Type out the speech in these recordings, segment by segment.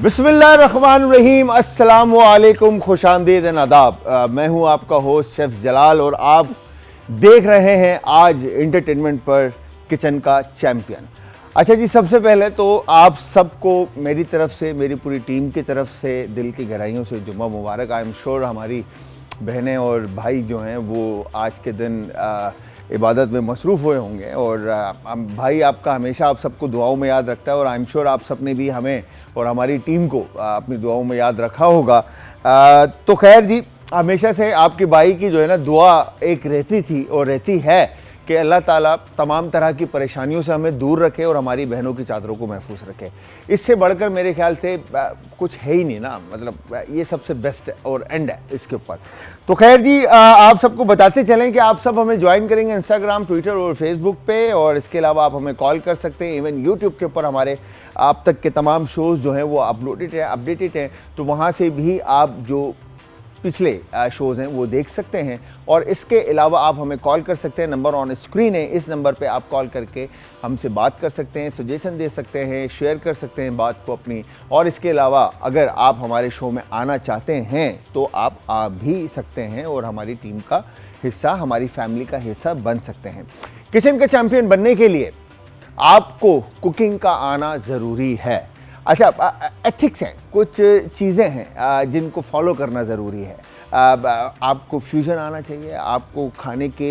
बिस्मिल्लाहिर्रहमानिर्रहीम, अस्सलाम वालेकुम, खुशामदीद आदाब। मैं हूं आपका होस्ट शेफ जलाल और आप देख रहे हैं आज एंटरटेनमेंट पर किचन का चैम्पियन। अच्छा जी, सबसे पहले तो आप सबको मेरी तरफ से, मेरी पूरी टीम की तरफ से दिल की गहराइयों से जुम्मा मुबारक। आई एम श्योर हमारी बहनें और भाई जो हैं वो आज के दिन इबादत में मसरूफ़ हुए होंगे और भाई आपका हमेशा आप सबको दुआओं में याद रखता है और आई एम श्योर आप सब ने भी हमें और हमारी टीम को अपनी दुआओं में याद रखा होगा। तो खैर जी, हमेशा से आपके भाई की जो है ना दुआ एक रहती थी और रहती है कि अल्लाह ताला तमाम तरह की परेशानियों से हमें दूर रखे और हमारी बहनों की चादरों को महफूज रखे। इससे बढ़कर मेरे ख्याल से कुछ है ही नहीं ना, मतलब ये सबसे बेस्ट और एंड है इसके ऊपर। तो खैर जी, आप सबको बताते चलें कि आप सब हमें ज्वाइन करेंगे इंस्टाग्राम, ट्विटर और फेसबुक पे, और इसके अलावा आप हमें कॉल कर सकते हैं। इवन यूट्यूब के ऊपर हमारे आप तक के तमाम शोज़ जो हैं वो अपडेटेड हैं, तो वहाँ से भी आप जो पिछले शोज़ हैं वो देख सकते हैं। और इसके अलावा आप हमें कॉल कर सकते हैं, नंबर ऑन स्क्रीन है, इस नंबर पे आप कॉल करके हमसे बात कर सकते हैं, सजेशन दे सकते हैं, शेयर कर सकते हैं बात को अपनी। और इसके अलावा अगर आप हमारे शो में आना चाहते हैं तो आप आ भी सकते हैं और हमारी टीम का हिस्सा, हमारी फैमिली का हिस्सा बन सकते हैं। किचन का चैम्पियन बनने के लिए आपको कुकिंग का आना ज़रूरी है। अच्छा, एथिक्स हैं, कुछ चीज़ें हैं जिनको फॉलो करना ज़रूरी है। आपको फ्यूजन आना चाहिए, आपको खाने के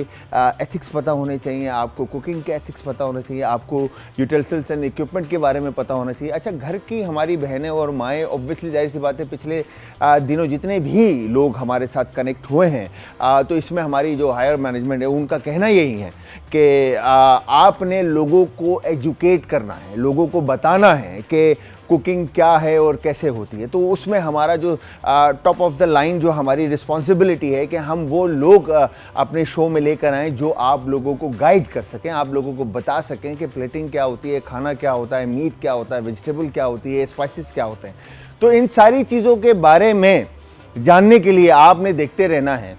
एथिक्स पता होने चाहिए, आपको कुकिंग के एथिक्स पता होने चाहिए, आपको यूटेंसिल्स एंड इक्विपमेंट के बारे में पता होना चाहिए। अच्छा, घर की हमारी बहनें और माएँ, ऑब्वियसली जाहिर सी बात है, पिछले दिनों जितने भी लोग हमारे साथ कनेक्ट हुए हैं, तो इसमें हमारी जो हायर मैनेजमेंट है उनका कहना यही है कि आपने लोगों को एजुकेट करना है, लोगों को बताना है कि कुकिंग क्या है और कैसे होती है। तो उसमें हमारा जो टॉप ऑफ द लाइन जो हमारी रिस्पॉन्सिबिलिटी है कि हम वो लोग अपने शो में लेकर आएँ जो आप लोगों को गाइड कर सकें, आप लोगों को बता सकें कि प्लेटिंग क्या होती है, खाना क्या होता है, मीट क्या होता है, वेजिटेबल क्या होती है, स्पाइसेस क्या होते हैं। तो इन सारी चीज़ों के बारे में जानने के लिए आपने देखते रहना है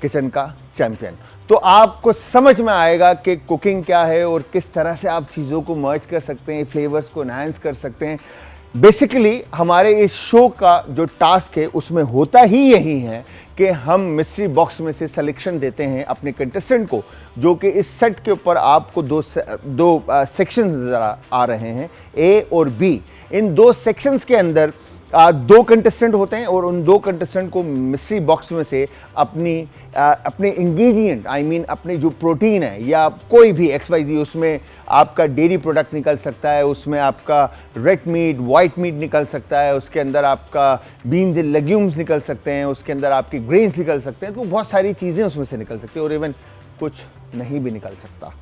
किचन का चैम्पियन। तो आपको समझ में आएगा कि कुकिंग क्या है और किस तरह से आप चीज़ों को मर्ज कर सकते हैं, फ्लेवर्स को एनहांस कर सकते हैं। बेसिकली हमारे इस शो का जो टास्क है उसमें होता ही यही है कि हम मिस्ट्री बॉक्स में से सिलेक्शन देते हैं अपने कंटेस्टेंट को, जो कि इस सेट के ऊपर आपको दो सेक्शंस नज़र आ रहे हैं, ए और बी। इन दो सेक्शंस के अंदर दो कंटेस्टेंट होते हैं और उन दो कंटेस्टेंट को मिस्ट्री बॉक्स में से अपने इंग्रेडिएंट, आई मीन अपने जो प्रोटीन है या कोई भी XYZ, उसमें आपका डेयरी प्रोडक्ट निकल सकता है, उसमें आपका रेड मीट, वाइट मीट निकल सकता है, उसके अंदर आपका बीन्स एंड लेग्यूम्स निकल सकते हैं, उसके अंदर आपके ग्रेन्स निकल सकते हैं। तो बहुत सारी चीज़ें उसमें से निकल सकती हैं और इवन कुछ नहीं भी निकल सकता।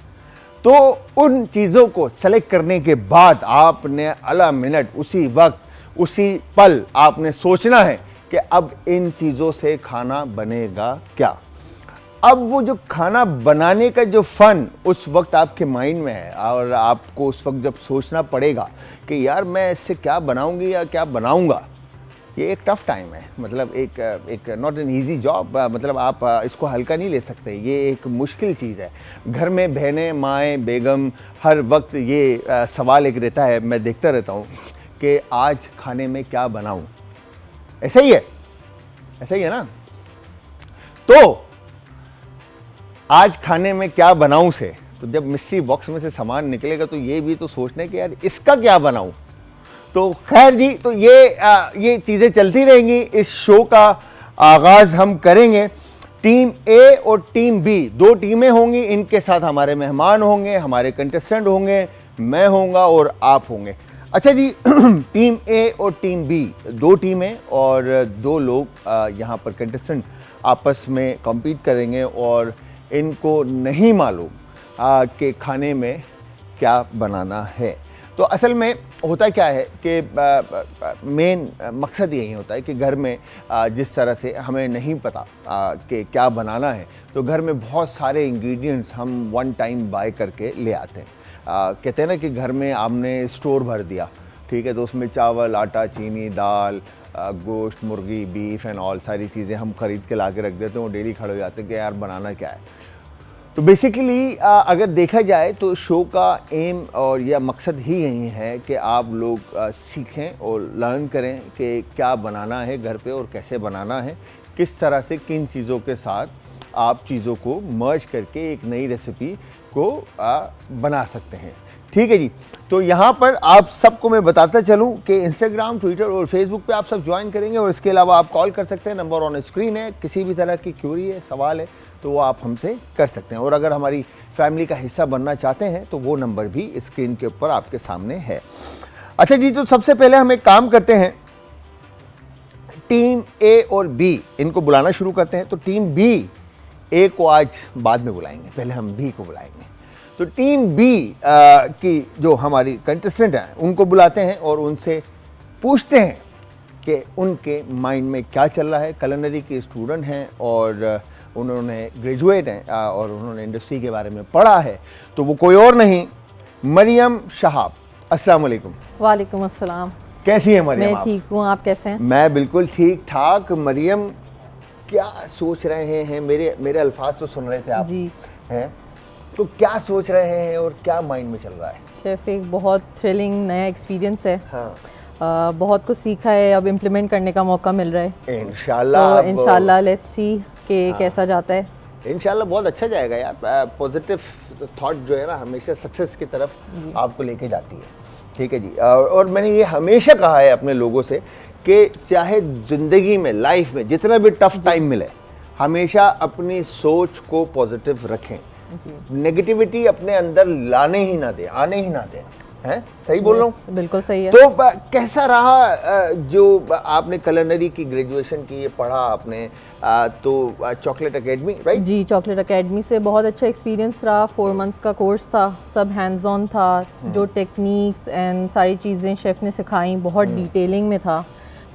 तो उन चीज़ों को सेलेक्ट करने के बाद आपने अला मिनट, उसी वक्त, उसी पल आपने सोचना है कि अब इन चीज़ों से खाना बनेगा क्या। अब वो जो खाना बनाने का जो फ़न उस वक्त आपके माइंड में है और आपको उस वक्त जब सोचना पड़ेगा कि यार मैं इससे क्या बनाऊंगी या क्या बनाऊंगा, ये एक टफ़ टाइम है। मतलब एक नॉट एन ईजी जॉब, मतलब आप इसको हल्का नहीं ले सकते, ये एक मुश्किल चीज़ है। घर में बहनें, माएँ, बेगम, हर वक्त ये सवाल एक रहता है, मैं देखता रहता हूँ कि आज खाने में क्या बनाऊं। ऐसा ही है ना। तो आज खाने में क्या बनाऊं से, तो जब मिस्ट्री बॉक्स में से सामान निकलेगा तो ये भी तो सोचना है कि यार इसका क्या बनाऊं। तो खैर जी, तो ये चीज़ें चलती रहेंगी। इस शो का आगाज़ हम करेंगे। टीम ए और टीम बी, दो टीमें होंगी, इनके साथ हमारे मेहमान होंगे, हमारे कंटेस्टेंट होंगे, मैं होऊंगा और आप होंगे। अच्छा जी, टीम ए और टीम बी, दो टीमें और दो लोग यहाँ पर कंटेस्टेंट आपस में कम्पीट करेंगे और इनको नहीं मालूम कि खाने में क्या बनाना है। तो असल में होता क्या है कि मेन मकसद यही होता है कि घर में जिस तरह से हमें नहीं पता कि क्या बनाना है, तो घर में बहुत सारे इंग्रेडिएंट्स हम वन टाइम बाय करके ले आते हैं। कहते हैं ना कि घर में आपने स्टोर भर दिया, ठीक है, तो उसमें चावल, आटा, चीनी, दाल, गोश्त, मुर्गी, बीफ एंड ऑल सारी चीज़ें हम ख़रीद के ला के रख देते हैं और डेली खड़े हो जाते हैं कि यार बनाना क्या है। तो बेसिकली अगर देखा जाए तो शो का एम और या मकसद ही यही है कि आप लोग सीखें और लर्न करें कि क्या बनाना है घर पे और कैसे बनाना है, किस तरह से किन चीज़ों के साथ आप चीज़ों को मर्ज करके एक नई रेसिपी को बना सकते हैं। ठीक है जी। तो यहाँ पर आप सबको मैं बताता चलूँ कि इंस्टाग्राम, ट्विटर और फेसबुक पे आप सब ज्वाइन करेंगे और इसके अलावा आप कॉल कर सकते हैं, नंबर ऑन स्क्रीन है। किसी भी तरह की क्यूरी है, सवाल है तो वो आप हमसे कर सकते हैं, और अगर हमारी फैमिली का हिस्सा बनना चाहते हैं तो वो नंबर भी स्क्रीन के ऊपर आपके सामने है। अच्छा जी, तो सबसे पहले हम एक काम करते हैं, टीम ए और बी इनको बुलाना शुरू करते हैं। तो टीम बी, ए को आज बाद में बुलाएंगे, पहले हम बी को बुलाएंगे। तो टीम बी की जो हमारी कंटेस्टेंट हैं उनको बुलाते हैं और उनसे पूछते हैं कि उनके माइंड में क्या चल रहा है। कुलिनरी के स्टूडेंट हैं और उन्होंने ग्रेजुएट हैं और उन्होंने इंडस्ट्री के बारे में पढ़ा है। तो वो कोई और नहीं, मरियम शहाब। अस्सलाम वालेकुम। वालेकुम अस्सलाम। कैसी है मरियम? मैं ठीक हूँ, आप कैसे हैं? मैं बिल्कुल ठीक ठाक। मरियम, क्या सोच रहे हैं? मेरे अल्फाज तो सुन रहे थे आप जी हैं, तो क्या सोच रहे हैं और क्या माइंड में चल रहा है? शेफ, एक बहुत थ्रिलिंग नया एक्सपीरियंस है। हाँ, बहुत कुछ सीखा है, अब इम्प्लीमेंट करने का मौका मिल रहा है। इंशाल्लाह। तो इंशाल्लाह लेट्स सी कि कैसा जाता है। इंशाल्लाह बहुत अच्छा जाएगा यार। पॉजिटिव थॉट जो है ना हमेशा सक्सेस की तरफ आपको लेके जाती है। ठीक है जी। और मैंने ये हमेशा कहा है अपने लोगों से कि चाहे ज़िंदगी में, लाइफ में जितना भी टफ टाइम मिले, हमेशा अपनी सोच को पॉजिटिव रखें। नेगेटिविटी अपने अंदर लाने ही ना दें, आने ही ना दें। हैं, सही बोल रहा हूँ? बिल्कुल सही है। तो कैसा रहा जो आपने कुलिनरी की ग्रेजुएशन की, ये पढ़ा आपने, तो चॉकलेट एकेडमी, राइट? जी, चॉकलेट एकेडमी से बहुत अच्छा एक्सपीरियंस रहा। 4 मंथ्स का कोर्स था, सब हैंड्स ऑन था। जो टेक्निक्स एंड सारी चीज़ें शेफ़ ने सिखाई बहुत डिटेलिंग में था।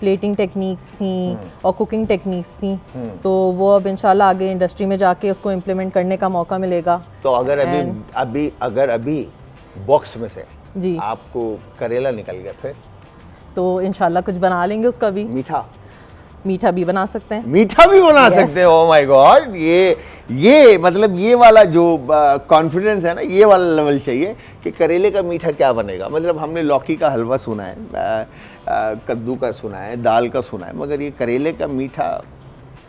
प्लेटिंग टेक्निक्स थी और कुकिंग टेक्निक्स थी। तो वो अब इंशाल्लाह आगे इंडस्ट्री में जाके उसको इम्प्लीमेंट करने का मौका मिलेगा। तो अगर अभी बॉक्स में से जी आपको करेला निकल गया फिर तो इंशाल्लाह कुछ बना लेंगे उसका भी। मीठा भी बना सकते हैं। मीठा भी बना सकते हैं। ओह माय गॉड, ये मतलब ये वाला जो कॉन्फिडेंस है ना, ये वाला लेवल चाहिए कि करेले का मीठा क्या बनेगा। मतलब हमने लौकी का हलवा सुना है, कद्दू का सुना है, दाल का सुना है, मगर ये करेले का मीठा।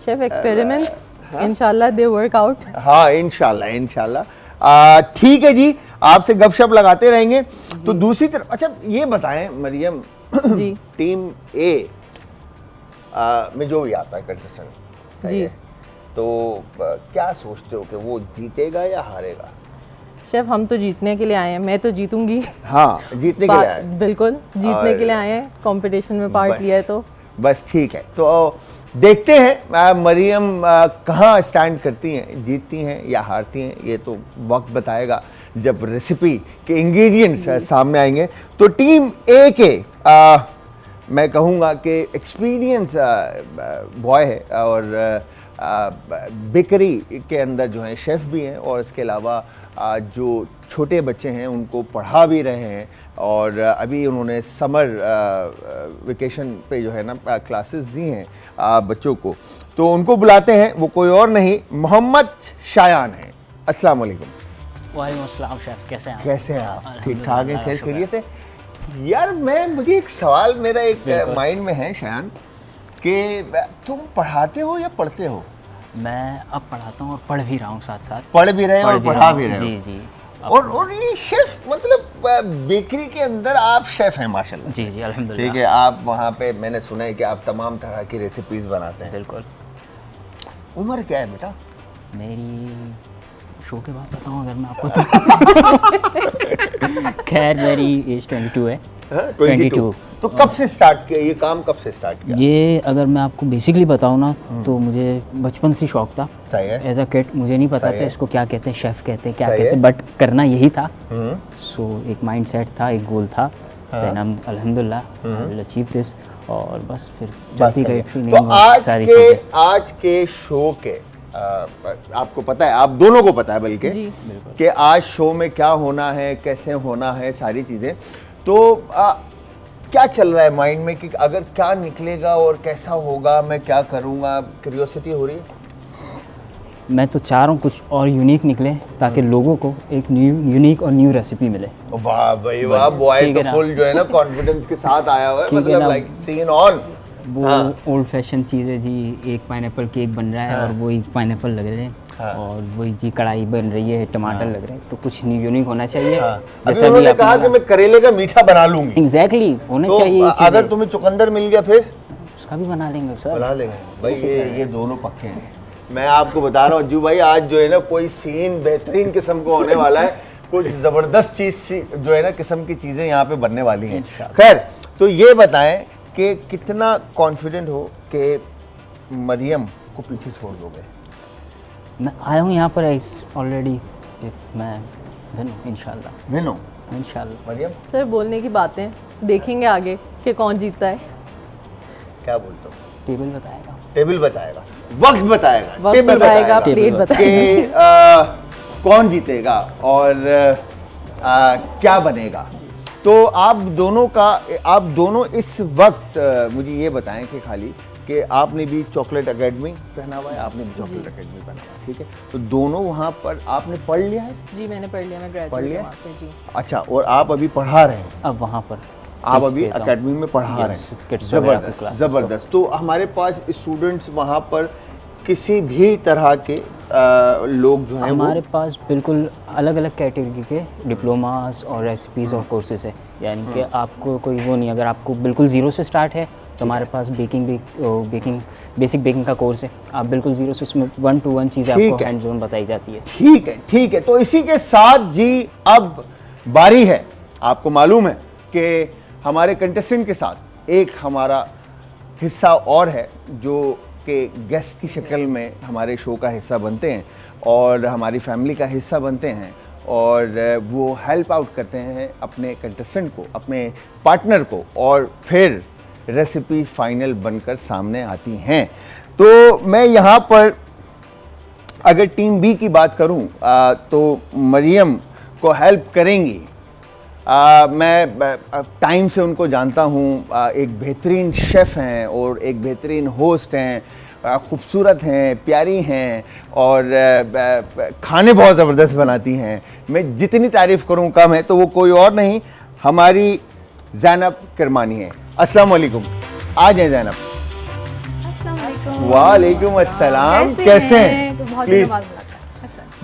शेफ, एक्सपेरिमेंट्स इंशाल्लाह दे वर्क आउट। हाँ, इंशाल्लाह। ठीक है जी, आपसे गपशप लगाते रहेंगे। तो दूसरी तरफ, अच्छा ये बताएं मरियम जी टीम ए में जो भी आता है कंटेस्टेंट जी, तो क्या सोचते हो कि वो जीतेगा या हारेगा? शेफ, हम तो जीतने के लिए आए हैं। मैं तो जीतूंगी। हाँ, जीतने के लिए आए हैं। बिल्कुल जीतने के लिए आए हैं। कंपटीशन में पार्ट लिया है तो बस ठीक है। तो देखते हैं मरियम कहाँ स्टैंड करती हैं, जीतती हैं या हारती हैं। ये तो वक्त बताएगा जब रेसिपी के इंग्रेडिएंट्स सामने आएंगे। तो टीम ए के मैं कहूँगा कि एक्सपीरियंस बॉय है और बेकरी के अंदर जो है शेफ़ भी हैं, और इसके अलावा जो छोटे बच्चे हैं उनको पढ़ा भी रहे हैं। और अभी उन्होंने समर वेकेशन पे जो है ना क्लासेस दी हैं बच्चों को। तो उनको बुलाते हैं, वो कोई और नहीं मोहम्मद शायान हैं। अस्सलाम वालेकुम। वालेकुम अस्सलाम शेफ, कैसे हैं? कैसे हैं आप? ठीक ठाक हैं, खैर खैरियत से? यार मुझे एक सवाल मेरा एक माइंड में है शायान, कि तुम पढ़ाते हो या पढ़ते हो? मैं अब पढ़ाता हूँ और पढ़ भी रहा हूँ, साथ साथ पढ़ भी रहे हैं और पढ़ा भी रहे हो। जी जी। और ये शेफ, मतलब बेकरी के अंदर आप शेफ हैं माशाल्लाह। जी जी, अल्हम्दुलिल्लाह। ठीक है, आप वहाँ पे मैंने सुना है कि आप तमाम तरह की रेसिपीज बनाते हैं। बिल्कुल। उम्र क्या है बेटा? मेरी शो के बाद बताऊँ अगर मैं आपको तो खैर मेरी एज 22 है। 22। तो कब से स्टार्ट किया ये काम, कब से स्टार्ट किया? ये अगर मैं आपको बेसिकली बताऊँ ना तो मुझे बचपन से शौक था। सही है। एज अ किड मुझे नहीं पता था इसको क्या कहते हैं, शेफ़ कहते हैं, क्या कहते हैं, बट करना यही था। सो एक माइंड सेट था, एक गोल था। देन हम अल्हम्दुलिल्लाह विल अचीव दिस, और बस फिर चलती गई ट्रेनिंग और सारी चीज़ें। आज के शो के आपको पता है, आप दोनों को पता है बल्कि कि आज शो में क्या होना है, कैसे होना है, सारी चीज़ें। तो क्या चल रहा है माइंड में कि अगर क्या निकलेगा और कैसा होगा, मैं क्या करूँगा? क्यूरियोसिटी हो रही है? मैं तो चाह रहा हूँ कुछ और यूनिक निकले ताकि लोगों को एक यूनिक और न्यू रेसिपी मिले। वाह भाई वाह, बॉय ठीक तो है ना? फुल जो है ना कॉन्फिडेंस के साथ आया हुआ है, ठीक है मतलब ना? Like seen on. वो ओल्ड फैशन चीज़ है जी, एक पाइनएप्पल केक बन रहा है और वही पाइनएप्पल लग रहे हैं और वही जी कढ़ाई बन रही है, टमाटर लग रहे हैं, तो कुछ न्यू यूनिक होना चाहिए। अभी उन्होंने कहा कि मैं करेले का मीठा बना लूंगी, एग्जैक्टली होना तो चाहिए ये अगर चीज़ें। तुम्हें चुकंदर मिल गया फिर उसका भी बना लेंगे सर। बना लेंगे भाई, ये दोनों पक्के हैं। मैं आपको बता रहा हूँ अज्जू भाई, आज जो है ना कोई सीन बेहतरीन किस्म को होने वाला है, कुछ जबरदस्त चीज जो है ना किस्म की चीजें यहाँ पे बनने वाली हैं। खैर, तो ये बताएं कि कितना कॉन्फिडेंट हो कि मरियम को पीछे छोड़ दोगे? मैं आया हूँ यहाँ पर ऑलरेडी, मैं इंशाल्लाह विनो इंशाल्लाह। मरियम सर बोलने की बातें, देखेंगे आगे कि कौन जीतता है। क्या बोलते हो? टेबल बताएगा, टेबल बताएगा, वक्त बताएगा, वक्त टेबल बताएगा, प्लेट बताएगा कि कौन जीतेगा और क्या बनेगा। तो आप दोनों इस वक्त मुझे ये बताएं कि खाली कि आपने भी चॉकलेट एकेडमी पहना हुआ है, आपने भी चॉकलेट एकेडमी पहना हुआ है, ठीक है, तो दोनों वहाँ पर आपने पढ़ लिया है? जी मैंने पढ़ लिया, मैं पढ़ लिया? ग्रेजुएट वहाँ से जी। अच्छा, और आप अभी पढ़ा रहे हैं? अब वहाँ पर आप टिप्स अभी देता हूँ। एकेडमी में पढ़ा Yes, रहे हैं? kids वगैरह को जबरदस्त classes जबरदस्त। तो हमारे पास स्टूडेंट्स वहाँ पर किसी भी तरह के लोग जो हैं हमारे वो पास बिल्कुल अलग अलग कैटेगरी के डिप्लोमास और रेसिपीज़ और कोर्सेज है, यानी कि आपको कोई वो नहीं, अगर आपको बिल्कुल ज़ीरो से स्टार्ट है तो हमारे पास बेसिक बेकिंग का कोर्स है, आप बिल्कुल ज़ीरो से उसमें 1 to 1 चीज़ें ठीक आपको है। हैंड जोन बताई जाती है। ठीक है, ठीक है। तो इसी के साथ जी अब बारी है, आपको मालूम है कि हमारे कंटेस्टेंट के साथ एक हमारा हिस्सा और है जो कि गेस्ट की शक्ल में हमारे शो का हिस्सा बनते हैं और हमारी फैमिली का हिस्सा बनते हैं और वो हेल्प आउट करते हैं अपने कंटेस्टेंट को, अपने पार्टनर को, और फिर रेसिपी फाइनल बनकर सामने आती हैं। तो मैं यहाँ पर अगर टीम बी की बात करूँ तो मरियम को हेल्प करेंगी। मैं टाइम से उनको जानता हूँ, एक बेहतरीन शेफ़ हैं और एक बेहतरीन होस्ट हैं, खूबसूरत हैं, प्यारी हैं और खाने बहुत ज़बरदस्त बनाती हैं। मैं जितनी तारीफ़ करूँ कम है। तो वो कोई और नहीं, हमारी ज़ैनब किरमानी है। अस्सलाम वालेकुम, आ जाए ज़ैनब। वालेकुम अस्सलाम, कैसे हैं? प्लीज़,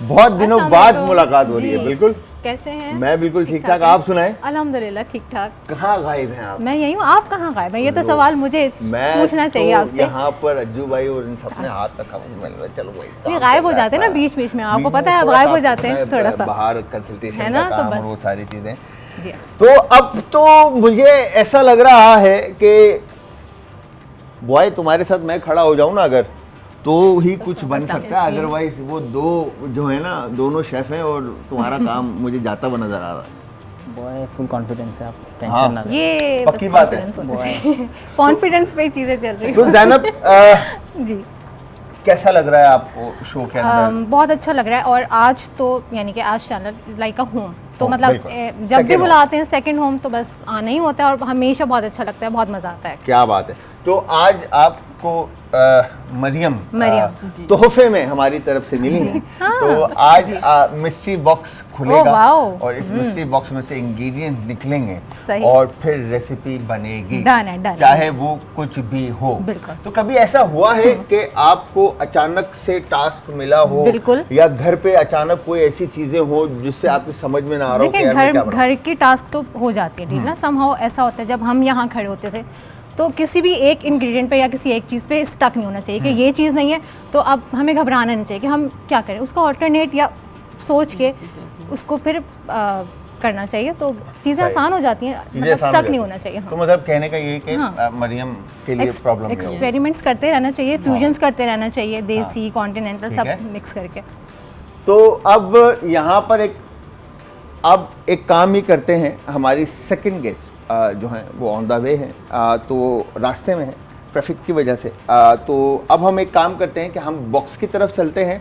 बहुत दिनों बाद मुलाकात हो रही है। बिल्कुल, कैसे हैं? मैं बिल्कुल ठीक ठाक, आप सुनाएं? अल्हम्दुलिल्लाह ठीक ठाक। कहाँ गायब हैं आप? मैं यही हूँ, आप कहाँ गायब हैं? ये तो सवाल मुझे पूछना चाहिए तो आपसे। यहाँ पर अज्जू भाई और इन सबने हाथ रखा, चलो भाई ये गायब हो जाते हैं ना बीच बीच में, आपको पता है, आप गायब हो जाते हैं थोड़ा सा, बाहर कंसल्टेशन है ना, का तो काम और बस। वो सारी चीजें। जी। तो अब तो मुझे ऐसा लग रहा है कि बॉय तुम्हारे साथ मैं खड़ा हो जाऊं ना अगर, तो ही कुछ बन सकता है, अदरवाइज वो दो जो है ना दोनों शेफ हैं और तुम्हारा काम मुझे जाता हुआ नजर आ रहा है। बॉय फुल कॉन्फिडेंस है, आप हाँ। टेंशन ना लें। ये पक्की बात है। कॉन्फिडेंस पे चीजें चल रही तो हैं। ज़ैनब जी, कैसा लग रहा है आपको शो के अंदर? बहुत अच्छा लग रहा है। और आज तो यानी कि आज चैनल लाइक अ होम, तो होम, मतलब बिल्कुल। जब Second भी home। बुलाते हैं सेकंड होम, तो बस आना ही होता है और हमेशा बहुत अच्छा लगता है, बहुत मजा आता है। क्या बात है। तो आज आपको मरियम तोहफे में हमारी तरफ से मिली है। तो आज मिस्ट्री बॉक्स खुलेगा वाओ। और इस मिस्ट्री बॉक्स में से इंग्रेडिएंट निकलेंगे सही। और फिर रेसिपी बनेगी, डन है, डन है। चाहे वो कुछ भी हो। बिल्कुल। तो कभी ऐसा हुआ है कि आपको अचानक से टास्क मिला हो, बिल्कुल। या घर पे अचानक कोई ऐसी चीजें हो जिससे आपकी समझ में ना आ रहा हो कि देखिए, यार मैं क्या बनाऊं? घर की टास्क तो हो जाती है, ठीक ना। समहाउ ऐसा होता है, जब हम यहाँ खड़े होते थे तो किसी भी एक इंग्रेडिएंट पे या किसी एक चीज़ पे स्टक नहीं होना चाहिए कि ये चीज़ नहीं है, तो अब हमें घबराना नहीं चाहिए कि हम क्या करें, उसका ऑल्टरनेट या सोच के उसको फिर करना चाहिए, तो चीज़ें सही। आसान हो जाती हैं, चीजें मतलब आसान हो स्टक नहीं जाती होना चाहिए। तो मतलब कहने का ये कि हाँ। मरियम के लिए प्रॉब्लम नहीं होगी। एक्सपेरिमेंट्स करते रहना चाहिए, फ्यूजन्स करते रहना चाहिए, देसी कॉन्टिनेंटल ठीक है। सब मिक्स करके। तो अब यहाँ पर एक काम ही करते हैं, हमारी सेकंड गेस्ट जो हैं वो ऑन द वे हैं, तो रास्ते में है ट्रैफिक की वजह से। तो अब हम एक काम करते हैं कि हम बॉक्स की तरफ चलते हैं,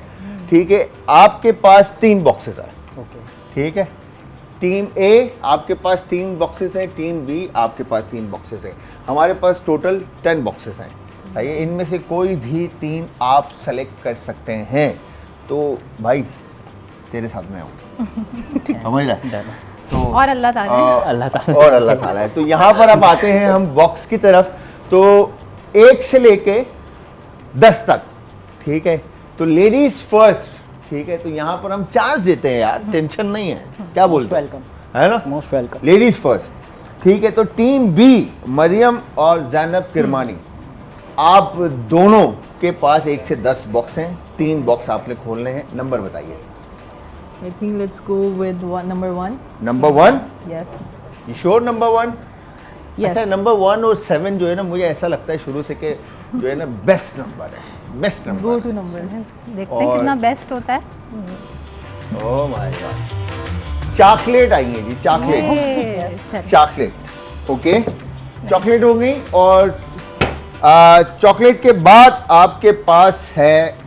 ठीक है। आपके पास 3 बॉक्सेस हैं, ठीक है। टीम ए आपके पास 3 बॉक्सेस हैं, टीम बी आपके पास 3 बॉक्सेस हैं, हमारे पास टोटल 10 बॉक्सेस हैं। सही है, इनमें से कोई भी 3 आप सेलेक्ट कर सकते हैं। तो भाई तेरे साथ में हूँ समझ रहा है? डन। तो और अल्लाह ताला अल्लाह ताला। और अल्लाह ताला है। तो यहाँ पर अब आते हैं हम बॉक्स की तरफ। तो 1 से लेके 10 तक, ठीक है? तो लेडीज फर्स्ट, ठीक है? तो यहाँ पर हम चांस देते हैं यार, टेंशन नहीं है, क्या बोलते वेलकम, है ना? Most welcome. लेडीज फर्स्ट, ठीक है? तो टीम बी, मरियम और जैनब किरमानी, आप दोनों के पास 1 से 10 बॉक्स हैं, 3 बॉक्स आपने खोलने हैं। नंबर बताइए। I think let's go with number 1. Number 1, Yes. you sure number 1? Yes. अच्छा, नंबर 1 और 7 जो है ना, मुझे ऐसा लगता है शुरू से कि जो है ना बेस्ट नंबर है, best Go number. to number. देखते हैं और- कितना बेस्ट होता है। ओह माय गॉड, चॉकलेट आई है जी, चॉकलेट, चलिए। चॉकलेट, ओके, चॉकलेट हो गई। और चॉकलेट के बाद आपके पास है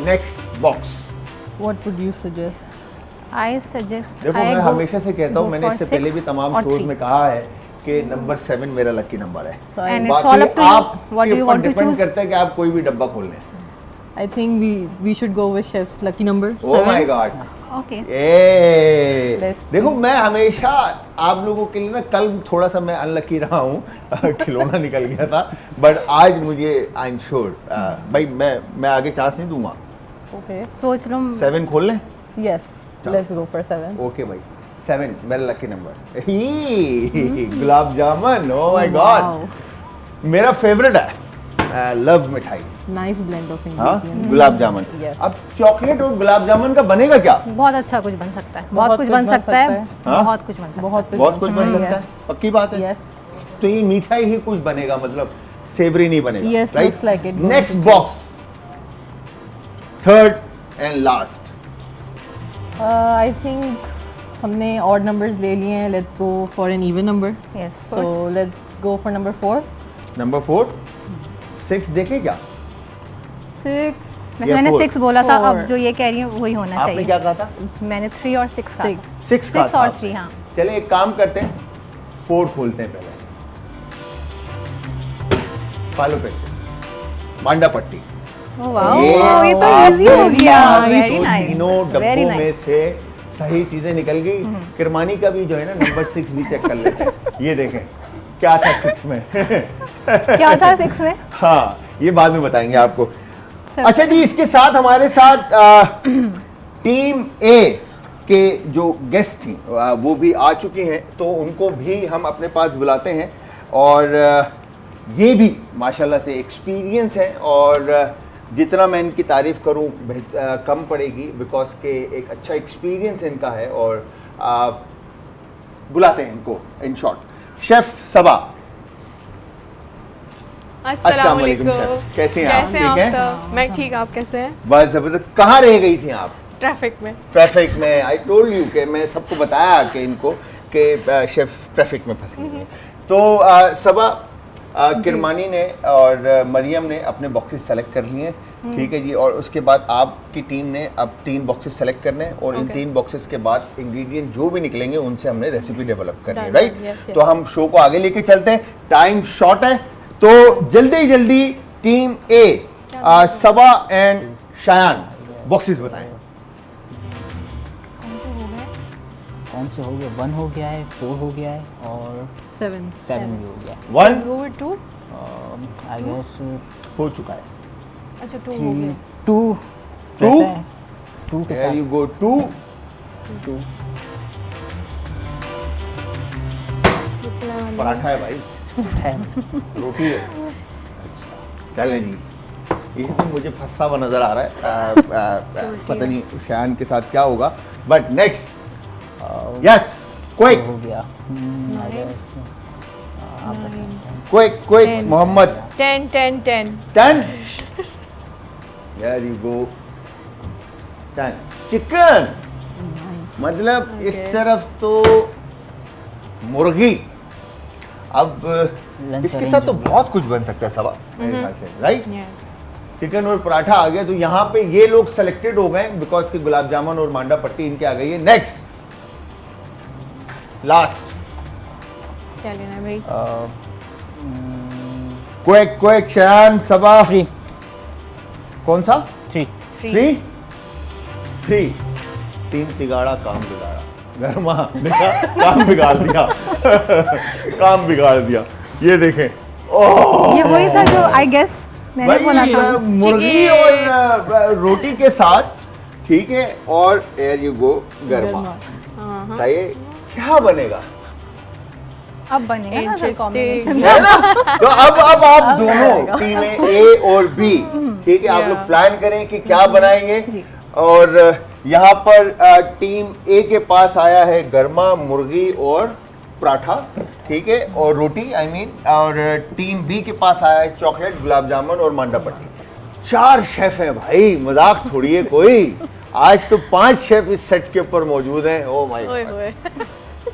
next box. What would you suggest? I suggest देखो, I मैं go- हमेशा से कहता हूँ, go मैंने for इससे 6 पहले भी तमाम or शोज 3. में कहा है कि नंबर 7 मेरा लकी नंबर है। So And I, it's all up to you. आप What do you want to depend choose? करता है कि आप कोई भी डब्बा खोल लें। I think we should go with chef's lucky number oh 7. My God, Okay. Let's see. देखो, मैं हमेशा आप लोगों के लिए ना, कल थोड़ा सा मैं अनलकी रहा हूँ खिलौना निकल गया था, बट आज मुझे आई एम श्योर भाई मैं आगे चांस नहीं दूंगा। Okay. सोच लो। 7 खोल लें? Yes. Let's go for 7. Okay भाई, 7 मेरा lucky number. Gulab jamun, oh my God, Wow. मेरा फेवरेट है, लव मिठाई। Nice blend of हाँ, ingredients. गुलाब जामुन। Yes. अब चॉकलेट और गुलाब जामुन का बनेगा क्या? बहुत अच्छा कुछ बन सकता है। बहुत कुछ बन सकता है। हाँ? बहुत कुछ बन सकता है। बहुत कुछ बन सकता है, Yes. पक्की बात है। Yes. तो ये मिठाई ही कुछ बनेगा, मतलब सेवरी नहीं बनेगा। Yes, looks like it. Next box, third and last. I think हमने odd numbers ले लिए हैं. Let's go for an even number. Yes, of So course. let's go for number 4. Number 4, 6 देखें क्या? 6. या मैंने 4? 6 बोला था, अब 4. जो ये कह रही हूँ वही होना आपने चाहिए। क्या कहा था? मैंने 3 और 6 कहा। 6. 6 का 6 था और आपने। 3, हाँ। चलिए एक काम करते हैं, 4 खोलते हैं पहले। पालो पे मांडा पट्टी। ओह वाओ, ये ये तो इजी हो very गया। nice, वेरी तो नाइस। तीनों वेरी डब्बों में नाइस। से सही चीजें निकल गई। किरमानी का भी जो है ना नंबर 6 भी चेक कर लेते हैं। ये देखें क्या था 6 में। क्या था 6 में? हाँ, ये बाद में बताएंगे आपको। अच्छा जी, इसके साथ हमारे साथ टीम ए के जो गेस्ट थी वो भी आ चुकी हैं, तो उनको भी हम अपने पास बुलाते हैं। और ये भी माशाल्लाह से एक्सपीरियंस है, और जितना मैं इनकी तारीफ़ करूं कम पड़ेगी, बिकॉज के एक अच्छा एक्सपीरियंस इनका है। और बुलाते हैं इनको इन शॉर्ट। शेफ सबा, अस्सलाम वालेकुम शेफ, कैसे हैं आप? ठीक हैं? सब? मैं ठीक, आप कैसे हैं? बस जबरदस्त। कहाँ रह गई थी आप? ट्रैफिक में। ट्रैफिक में। आई टोल्ड यू कि मैं सबको बताया कि इनको कि शेफ ट्रैफिक में फंसी हुई है। तो सबा, किरमानी ने और मरियम ने अपने बॉक्सेस सेलेक्ट कर लिए, ठीक है जी। और उसके बाद आपकी टीम ने अब 3 बॉक्सेस सेलेक्ट करने हैं, और इन Okay. 3 बॉक्सेस के बाद इंग्रेडिएंट जो भी निकलेंगे उनसे हमने रेसिपी डेवलप करनी है, Done, राइट? yes, yes. तो हम शो को आगे लेके चलते हैं, टाइम शॉर्ट है। तो जल्दी जल्दी team A, Saba and Shayan, boxes बताएं। कौन से हो गया? 1 हो गया है, 4 हो गया है, और 7. 7 भी हो गया है। 1 Go with 2? आई गेस हो चुका है। अच्छा 2 हो गया। 2 Two? रहता है। 2 के There you साथ go, 2। 2 पराठा है भाई, है। रोटी है। चले जी, ये तो मुझे फंसा हुआ नजर आ रहा है। पता नहीं शायान के साथ क्या होगा, बट नेक्स्ट। यस, क्विक हो गया। I guess quick quick, Mohammad. 10 10 10। 10। There you go, 10। Chicken, मतलब इस तरफ तो मुर्गी। अब Lunch इसके arrange साथ तो हो गया। बहुत कुछ बन सकता है सबा, मेरे ख्याल से, राइट? Yes. चिकन और पराठा आ गया, तो यहाँ पे ये लोग सेलेक्टेड हो गए बिकॉज कि गुलाब जामुन और मांडा पट्टी इनके आ गई है। नेक्स्ट, लास्ट, क्या लेना है भाई? क्विक क्विक, शायान, सबा, 3 कौन सा? 3 3 3 3 तिगाड़ा काम बिगाड़ा, गर्मा देखा काम बिगाड़ दिया काम बिगाड़ दिया। ये देखें, ओह ये वही था जो आई गेस मैंने बोला था। मुर्गी और रोटी के साथ, ठीक है, और एयर यू गो गर्मा। बताइए क्या बनेगा? अब बनेगा ना सर Interesting. कॉम्बिनेशन। है ना? तो अब आप दोनों टीमें ए और बी, ठीक है, आप लोग प्लान करें कि क्या बनाएंगे। और यहाँ पर टीम ए के पास आया है गर्मा मुर्गी और पराठा, ठीक है, और रोटी आई मीन, और टीम बी के पास आया है चॉकलेट, गुलाब जामुन और मांडा पट्टी। 4 शेफ हैं भाई, मजाक थोड़ी है कोई। आज तो 5 शेफ इस सेट के ऊपर मौजूद हैं। ओ माय ओए गॉड, होए।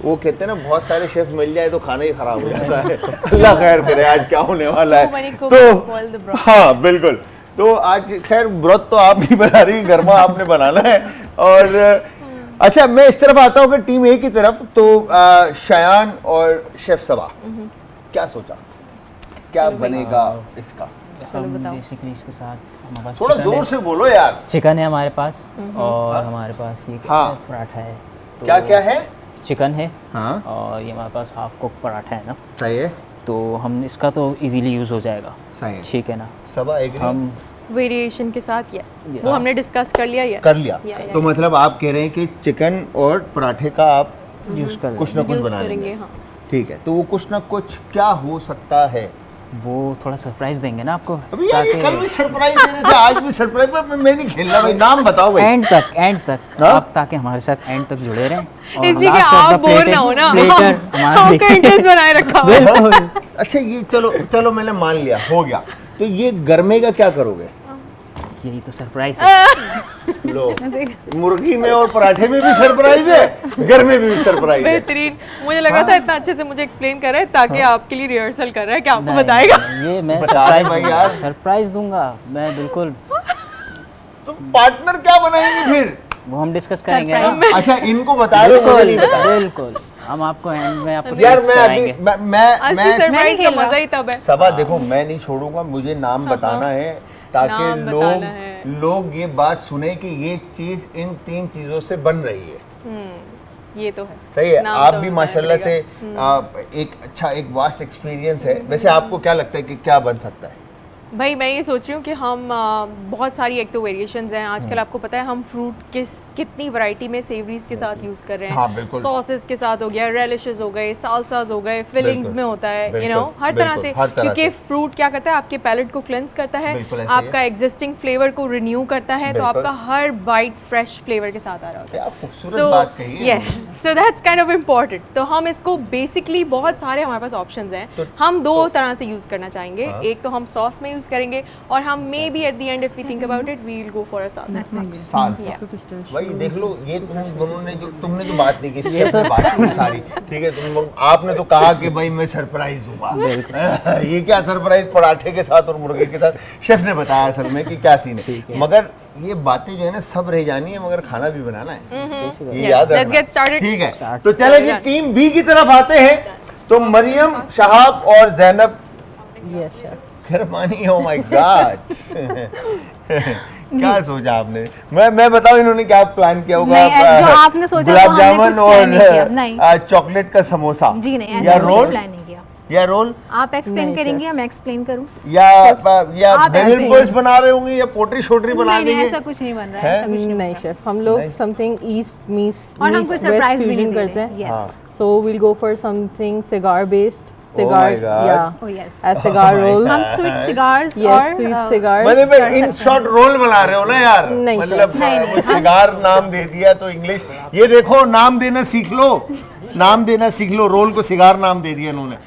वो कहते हैं ना बहुत सारे शेफ मिल जाए तो खाना ही खराब हो जाता है। अल्लाह खैर करे आज क्या होने वाला Too many है। cooks spoil the broth. हाँ बिल्कुल, तो आज खैर व्रत तो आप ही बना रही, गर्मा आपने बनाना है। और अच्छा, मैं इस तरफ आता हूँ कि टीम ए की तरफ, तो शयान और शेफ सबा, क्या सोचा, क्या बनेगा इसका? बेसिकली इसके साथ हमारे पास थोड़ा जोर से बोलो यार। चिकन है हमारे पास, और हमारे पास ये क्या हाँ। है, पराठा है। तो क्या क्या है? चिकन है, हाँ और ये हमारे पास हाफ कुक पराठा है ना, सही है, तो हम इसका तो इजीली यूज़ हो जाएगा, सही है। ठीक है ना। सबा एग्री हम वेरिएशन के साथ यस, Yes. वो हमने डिस्कस कर लिया। यस कर लिया। या, तो मतलब आप कह रहे हैं कि चिकन और पराठे का आप यूज़ कर कुछ ना कुछ यूज बना करेंगे। लेंगे, हाँ, ठीक है। तो वो कुछ ना कुछ क्या हो सकता है? वो थोड़ा सरप्राइज देंगे ना आपको, अभी यार ये कल भी सरप्राइज दे रहे थे, आज भी सरप्राइज, पर मैं नहीं खेलना भाई। नाम बताओ भाई। एंड तक हाँ? आप ताकि हमारे साथ एंड तक जुड़े रहें, और इसलिए कि last of आप the बोर ना हो ना, platter हमारा आपका देखें। इंटरेस्ट बनाए रखा हुआ है। बिल्कुल। अच्छा ये चलो चलो मैंने मान लिया, हो गया। तो ये गर्मे का क्या करोगे? यही तो सरप्राइज है। लो, मुर्गी में और पराठे में भी सरप्राइज है, गर्मे में भी सरप्राइज है। बेहतरीन, मुझे लगा था इतना अच्छे से मुझे एक्सप्लेन कर रहा है ताकि आपके लिए रिहर्सल कर रहा है कि आपको नहीं, बताएगा। ये मैं बता दे भाई यार। सरप्राइज दूंगा मैं, बिल्कुल। तो पार्टनर क्या बनाएंगे फिर? वो हम डिस्कस करेंगे ना। अच्छा इनको बता रहे हो, मुझे नहीं बिल्कुल बताया। बिल्कुल, हम आपको एंड में आपको यार taste मैं अभी कराएंगे। असली मैं सरप्राइज का खेल रहा। मजा ही तब है। सबा देखो, मैं नहीं छोड़ूंगा, मुझे नाम बताना है ताकि नाम बताना है। लोग ये बात सुने कि ये चीज इन 3 चीजों से बन रही है। ये तो है। सही है। नाम आप तो भी बताना माशाल्लाह से पड़ेगा। एक अच्छा एक वास्ट एक्सपीरियंस है। वैसे आपको क्या लगता है कि क्या बन सकता है? भाई मैं ये सोच रही हूँ कि हम बहुत सारी एक तो वेरिएशंस हैं आजकल, आपको पता है हम फ्रूट कितनी वैरायटी में सेवरीज के साथ यूज़ कर रहे हाँ, हैं। बिल्कुल। सॉसेस के साथ हो गया, रेलिशेस हो गए, साल्सास हो गए, फिलिंग्स बिल्कुल, में होता है, बिल्कुल, हर तरह बिल्कुल, से, हर तरह क्योंकि से। फ्रूट क्या करता है आपके पैलेट को क्लेंस करता है, बिल्कुल ऐसे ही आपका एग्जिस्टिंग फ्लेवर को रिन्यू करता है, तो बिल्कुल। आपका हर बाइट फ्रेश फ्लेवर के साथ आ रहा होता है। क्या खूबसूरत बात कही है। Yes, so that's kind of important. तो हम इसको बेसिकली बहुत सारे हमारे पास ऑप्शंस हैं, तो- हम 2 तरह से यूज़ करना चाहेंगे। हाँ। एक तो हम सॉस में यूज़ करेंगे, और हम maybe at the end if we think about it we will go for a salsa. साल Yeah. भाई देख लो, ये तुम दोनों ने जो तुमने तो बात नहीं की, शेफ ने बात की सारी, ठीक है। आपने तो कहा कि भाई मैं सरप्राइज हूँ। ये क्या सरप्राइज, पराठे के साथ और मुर्गे के साथ? शेफ ने बताया असल में कि क्या सीन है। मगर ये बातें जो है ना सब रह जानी है, मगर खाना भी बनाना है, ये Yes, याद let's रखना। get started. ठीक है, Start. तो चले जी टीम बी की तरफ आते हैं। तो मरियम, शहाब और जैनब यस शेफ। खैरमानी, ओ माय गॉड। क्या सोचा आपने? मैं बताऊं इन्होंने क्या प्लान किया होगा? नहीं, जो आपने सोचा गुलाब वो हमने जामुन कुछ plan नहीं किया, और नहीं। चॉकलेट का समोसा, जी नहीं, या ऐसा कुछ रोल, प्लान नहीं किया। या रोल, आप एक्सप्लेन नहीं, करेंगे या मैं एक्सप्लेन करूं? या आप डेजर्ट explain। बर्ड्स बना रहे होंगे, या पोट्री शोटरी बना नहीं नहीं, देंगे? ऐसा कुछ नहीं बन रहा है? है, ऐसा कुछ नहीं नहीं बन शेफ, हम लोग नहीं। समथिंग ईस्ट मीट और हम कोई वेस्ट सरप्राइज भी नहीं फ्यूजन दे करते रहे हैं। हैं। हाँ। Yes, so we'll go for something cigar based, my cigar God. या oh yes, as cigar rolls. हम स्वीट सिगार्स यस, और स्वीट सिगार। मैंने मैं इन शॉर्ट रोल बना रहे हो ना यार, नहीं, मतलब chef. नहीं, नहीं, वो सिगार नाम दे दिया तो इंग्लिश। ये देखो, नाम देना सीख लो, नाम देना सीख लो। रोल को सिगार नाम दे दिया इन्होंने।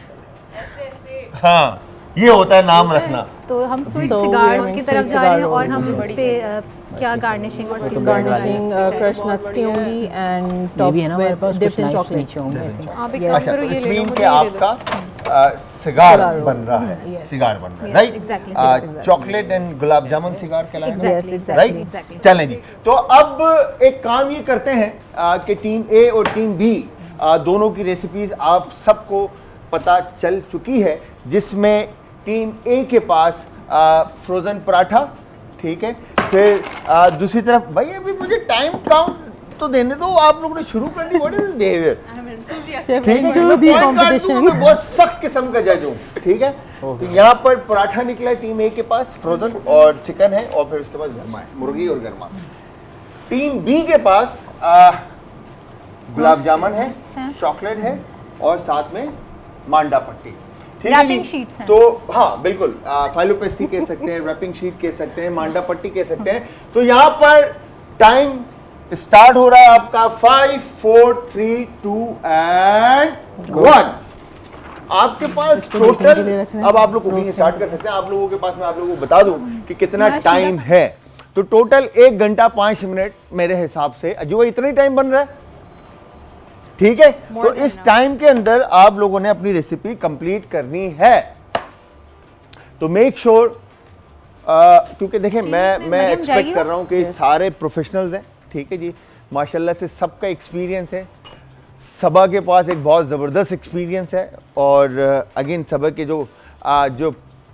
हाँ, ये होता है नाम रखना। तो हम sweet So, we are cigars going की sweet तरफ जा cigar रहे हैं, और rolls. हम इस पे क्या गार्निशिंग और तो गार्निशिंग क्रश नट्स की होंगी एंड ये टॉप भी है ना हमारे पास, विद डिप्ड कुछ इन knives चॉकलेट। नीचे होंगे I think। आप एक Yes. काम अच्छा, करो, तो ये इट ले लो, मीन मुझे कि ये दे दो। आपका सिगार Cigar roll. बन रहा है, Yes. सिगार बन रहा है, Yes, right? exactly, exactly. Chocolate and gulab jamun cigar कहलाएगा, Yes, exactly. राइट? exactly. चलें जी। तो अब एक काम ये करते हैं कि टीम ए और टीम बी दोनों की रेसिपीज आप सबको पता चल चुकी है, जिसमें टीम ए के पास फ्रोजन पराठा, ठीक है, फिर दूसरी तरफ भाई अभी मुझे टाइम काउंट तो देने दो, आप लोगों ने शुरू कर दी। What is this behavior? Chef ठीक है, टू मैं दी point काट दूंगा, कंपटीशन। मैं बहुत सख्त किस्म का जज हूँ, ठीक है। तो यहाँ पर पराठा निकला है टीम ए के पास, फ्रोजन और चिकन है, और फिर उसके पास गरमा है, मुर्गी और गरमा। टीम बी के पास गुलाब जामुन है, चॉकलेट है और साथ में मांडा पट्टी, ठीक है Wrapping जी। sheets हैं। तो हाँ बिल्कुल, फाइलो पेस्ट्री कह सकते हैं, रैपिंग शीट कह सकते हैं, मांडा पट्टी कह सकते हैं। तो यहाँ पर टाइम स्टार्ट हो रहा है आपका 5 4 3 2 एंड 1। आपके पास इसको देखने के लिए टोटल, रख रहे हैं। अब आप लोग कुकिंग स्टार्ट कर सकते हैं। आप लोगों के पास मैं आप लोगों को बता दूं कि कितना टाइम है। तो टोटल 1 घंटा 5 मिनट मेरे हिसाब से जो इतना ही टाइम बन रहा है, ठीक है। तो इस टाइम के अंदर आप लोगों ने अपनी रेसिपी कंप्लीट करनी है। तो मेक श्योर, क्योंकि देखें मैं मरियम एक्सपेक्ट जाइए। कर रहा हूं कि सारे प्रोफेशनल्स हैं, ठीक है जी, माशाल्लाह से सबका एक्सपीरियंस है। सबा के पास एक बहुत ज़बरदस्त एक्सपीरियंस है, और अगेन सबा के जो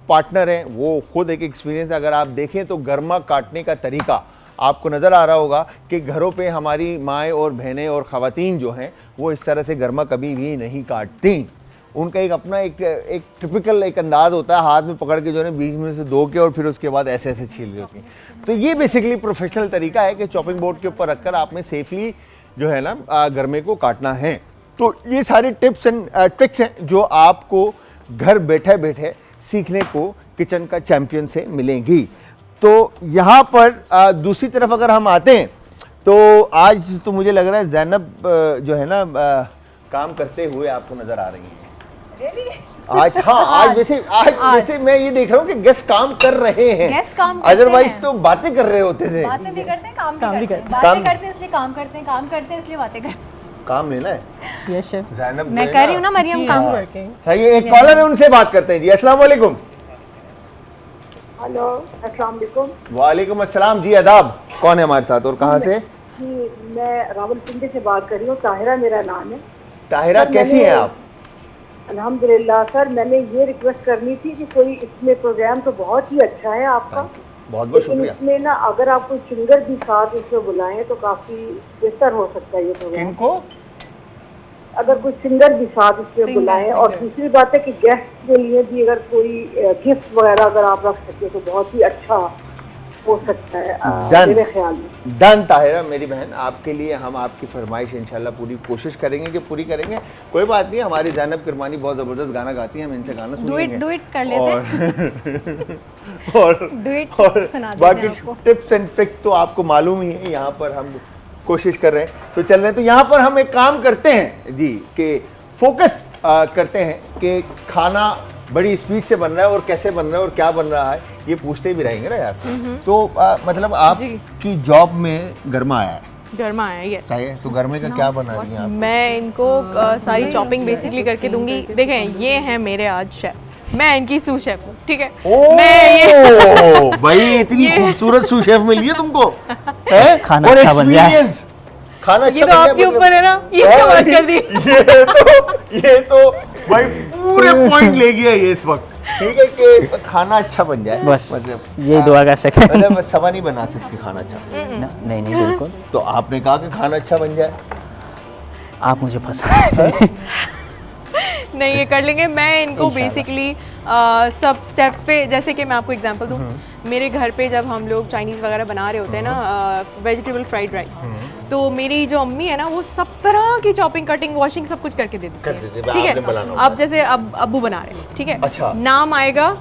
पार्टनर हैं वो खुद एक एक्सपीरियंस है। अगर आप देखें तो गरमा काटने का तरीका आपको नज़र आ रहा होगा कि घरों पे हमारी माएँ और बहनें और ख़वातीन जो हैं वो इस तरह से गरमा कभी भी नहीं काटती। उनका एक अपना एक टिपिकल एक अंदाज होता है, हाथ में पकड़ के जो है 20 मिनट से धो के और फिर उसके बाद ऐसे ऐसे छील रही होती हैं। तो ये बेसिकली प्रोफेशनल तरीका है कि चॉपिंग बोर्ड के ऊपर रखकर आपने सेफली जो है ना गरमे को काटना है। तो ये सारे टिप्स एंड ट्रिक्स हैं जो आपको घर बैठे बैठे सीखने को किचन का चैम्पियन से मिलेंगी। तो यहाँ पर दूसरी तरफ अगर हम आते हैं तो आज तो मुझे लग रहा है ज़ैनब जो है ना काम करते हुए आपको नज़र आ रही हैं। आज हाँ, आज वैसे मैं ये देख रहा हूँ कि गेस्ट काम कर रहे हैं। गेस्ट काम करते अदरवाइज हैं। तो बातें कर रहे होते थे। बातें भी करते हैं, काम काम भी भी करते हैं। काम- बातें करते हैं इसलिए काम करते हैं, काम करते हैं इसलिए बातें करते हैं। काम लेना है यस शेफ। ज़ैनब, मैं कह रही हूँ ना मरियम काम वर्किंग। सही है। एक कॉलर है, उनसे बात करते हैं जी। अस्सलाम वालेकुम। हेलो, अस्सलाम वालेकुम वालेकुम अस्सलाम जी, आदाब। कौन है हमारे साथ और कहाँ से? जी, मैं रावलपिंडी से बात कर रही हूँ। ताहिरा मेरा नाम है। ताहिरा, सर, कैसी मैंने- हैं आप? अल्हम्दुलिल्लाह। सर, मैंने ये रिक्वेस्ट करनी थी कि कोई इसमें प्रोग्राम तो बहुत ही अच्छा है आपका, बहुत बहुत लेकिन शुक्रिया। इसमें ना अगर आप कोई सिंगर भी साथ इसमें बुलाएं तो काफी बेहतर हो सकता है ये प्रोग्राम। किनको? अगर कोई सिंगर भी साथ इसमें बुलाएं, और दूसरी बात है कि गेस्ट के लिए भी अगर कोई गिफ्ट वगैरह अगर आप रख सके तो बहुत ही अच्छा हो सकता है Done. मेरे ख्याल में। डन ताहिरा मेरी बहन, आपके लिए हम आपकी फरमाइश इंशाल्लाह पूरी कोशिश करेंगे कि पूरी करेंगे। कोई बात नहीं, हमारी ज़ैनब किरमानी बहुत ज़बरदस्त गाना गाती हैं, हम इनसे गाना सुनेंगे। डू इट कर लेते हैं। और Do it और सुना देते बाकी हैं आपको। टिप्स एंड ट्रिक्स तो आपको मालूम ही है। यहाँ पर हम कोशिश कर रहे हैं तो चल रहे हैं। तो यहाँ पर हम एक काम करते हैं जी कि फोकस करते हैं कि खाना बड़ी स्पीड से बन रहा है और कैसे बन रहा है और क्या बन रहा है, ये पूछते भी रहेंगे ना यार। तो मतलब आपकी जॉब में गरमा आया है, गरमा है ये। सही है। तो गरमे का क्या बना रही हैं आप? मैं इनको सारी चॉपिंग बेसिकली करके दूंगी। देखें ये हैं मेरे आज शेफ, मैं इनकी सू शेफ हूँ, ठीक है। ओ भाई, इतनी खूबसूरत सू शेफ मिली है तुमको, हैं? खाना और अच्छा बन जाए। एक्सपीरियंस, खाना अच्छा ये तो बन जाए आपके मतलब- ऊपर है ना, ये हाँ, क्या बात कर दी। ये तो भाई पूरे पॉइंट ले गया ये इस वक्त, ठीक है, कि खाना अच्छा बन जाए। बस मतलब यही दुआ कर सकते हैं। मतलब सबा नहीं बना सकती खाना अच्छा, नहीं नहीं बिल्कुल, तो आपने कहा कि खाना अच्छा बन जाए। आप मुझे फंसा। नहीं, ये कर लेंगे। मैं इनको इंशाल्लाह। बेसिकली सब स्टेप्स पे, जैसे कि मैं आपको एग्जांपल दूँ, मेरे घर पे जब हम लोग चाइनीज़ वगैरह बना रहे होते हैं ना, वेजिटेबल फ्राइड राइस, तो मेरी जो अम्मी है ना वो सब तरह की चॉपिंग, कटिंग, वॉशिंग सब कुछ करके दे देती कर देती है, है, ठीक आपने बनाना है। होता अब जैसे अब अब्बू बना रहे हैं, ठीक है, अच्छा। नाम आएगा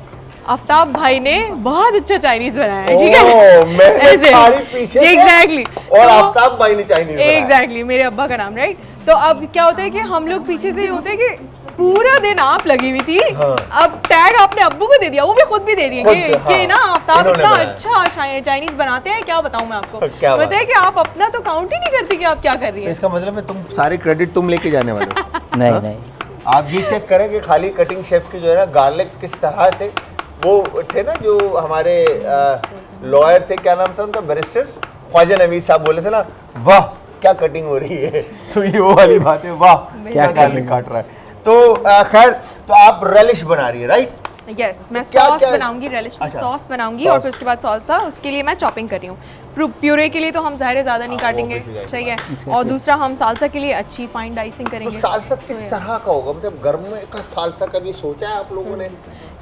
आफ्ताब भाई ने बहुत अच्छा चाइनीज बनाया है, ठीक ओह, है, मेहनत सारी पीछे से एग्जैक्टली। और आफ्ताब भाई ने चाइनीज बनाया। एग्जैक्टली मेरे अब्बा का नाम, राइट। तो अब क्या होता है कि हम लोग पीछे से होते हैं कि पूरा दिन आप लगी हुई थी, हाँ। अब टैग आपने अब्बू को दे दिया, वो भी खुद भी दे रही है खुद, कि, हाँ, कि ना आफ्ताब इन्होंने इतना बनाया। अच्छा चाइनीज बनाते हैं, क्या बताऊं मैं आपको। क्या बात। पता है कि आप अपना तो काउंट ही नहीं करती कि आप क्या कर रही तो है। इसका मतलब है तुम सारे क्रेडिट तुम लेके जाने वाले हो। नहीं नहीं, आप ये चेक करें कि खाली कटिंग शेफ की जो है ना गार्लिक किस तरह से, वो थे ना जो हमारे लॉयर थे, क्या नाम था उनका, बैरिस्टर ख्वाजा नवीद साहब, बोले थे ना, वाह क्या कटिंग हो रही है। तो ये वो वाली बात है, वाह क्या गार्लिक काट रहा है। तो खैर, तो आप रेलिश बना रही है, राइट? यस मैं क्या- सॉस क्या- बनाऊंगी, relish अच्छा, सॉस बनाऊंगी sauce। और फिर उसके बाद साल्सा, उसके लिए मैं चॉपिंग कर रही हूँ। प्यूरे के लिए तो हम ज़ाहिर है ज़्यादा नहीं काटेंगे, obviously, जाहिर सही है। और दूसरा हम साल्सा के लिए अच्छी फाइन डाइसिंग तो करेंगे। सालसा किस तरह का होगा, मतलब गर्म में का सालसा कभी सोचा है आप लोगों ने?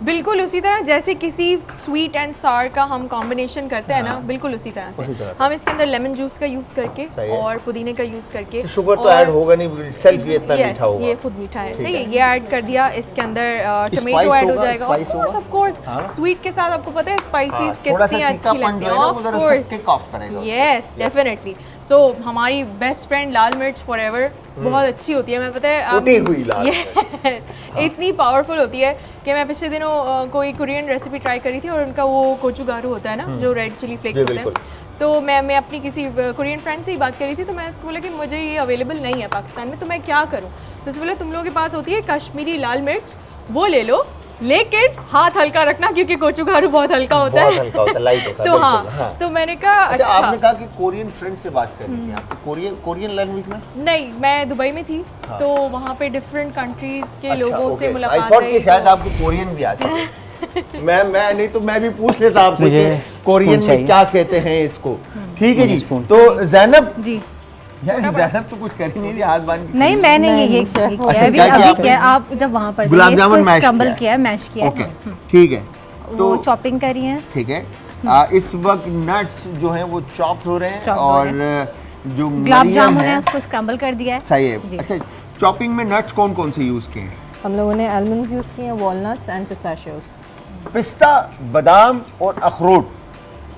बिल्कुल उसी तरह जैसे किसी स्वीट एंड सार का हम कॉम्बिनेशन करते हैं ना, बिल्कुल उसी तरह उसी तरह से से। हम इसके अंदर लेमन जूस का यूज़ करके सही है। और पुदीने का यूज़ करके, शुगर तो और- ऐड होगा नहीं, सेल्फ ये इतना Yes, मीठा होगा। ये खुद मीठा है, ठीक सही है। है। ये ऐड कर दिया, इसके अंदर टोमेटो Spice ऐड हो होगा, जाएगा। spice होगा। ऑफ कोर्स हाँ। स्वीट के साथ आपको पता है हाँ, स्पाइसेस थोड़ा कितनी सा अच्छी तीखापन लगती जो है। है ना, ऑफ वो जरा कोर्स kick off करेगा। Yes definitely. सो हमारी बेस्ट फ्रेंड लाल मिर्च फॉरएवर बहुत अच्छी होती है, मैं पता है कुटी हुई लाल इतनी पावरफुल होती है कि मैं पिछले दिनों कोई कोरियन रेसिपी ट्राई करी थी और उनका वो कोचुगारू होता है ना, जो रेड चिली फ्लेक्स जी, होते हैं। बिल्कुल। तो मैं अपनी किसी कोरियन फ्रेंड से ही बात करी थी, तो मैं उसको बोला कि मुझे ये अवेलेबल नहीं है पाकिस्तान में, तो मैं क्या करूँ। तो उसने बोला तुम लोगों के पास होती है कश्मीरी लाल मिर्च, वो ले लो, लेकिन हाथ हल्का रखना क्योंकि कोचुगारू बहुत हल्का होता बहुत है। हल्का होता है, लाइट होता है, तो बिल्कुल, हाँ, तो मैंने कहा अच्छा, अच्छा आपने कहा कि कोरियन फ्रेंड से बात करनी थी आपको, कोरियन लैंग्वेज में? नहीं, मैं दुबई में थी, हाँ। तो वहाँ पे डिफरेंट कंट्रीज के अच्छा, लोगों से okay. मुलाकात I thought कि रही, शायद तो- आपको कोरियन भी आता है। मैं नहीं तो मैं भी पूछ लेता आपसे मुझे कि कोरियन spoon में चाहिए। क्या कहते हैं इसको। ठीक है जी, मुझे spoon। तो जैनब, जी यार जैनब तो कुछ कर ही नहीं रही, हाथ बांध के नहीं, मैंने नहीं, ये chef। किया अच्छा, है अभी क्या किया अभी आपने? किया है। आप जब वहाँ पर थे, गुलाब इसको जामुन मैश क्रम्बल किया है। किया है, मैश किया ओके, है, ठीक है। वो तो चॉपिंग करी है। ठीक है, इस वक्त नट्स जो हैं वो चॉप हो रहे हैं Chop हो और रहे जो गुलाब मरियम जामुन है है, उसको स्क्रम्बल कर दिया है। सही जी। है। अच्छा, चॉपिंग में नट्स कौन कौन से यूज़ किए हैं? हम लोगों ने आलमंड्स यूज़ किए हैं, वॉलनट्स एंड पिस्ताशियोस। पिस्ता, बादाम और अखरोट,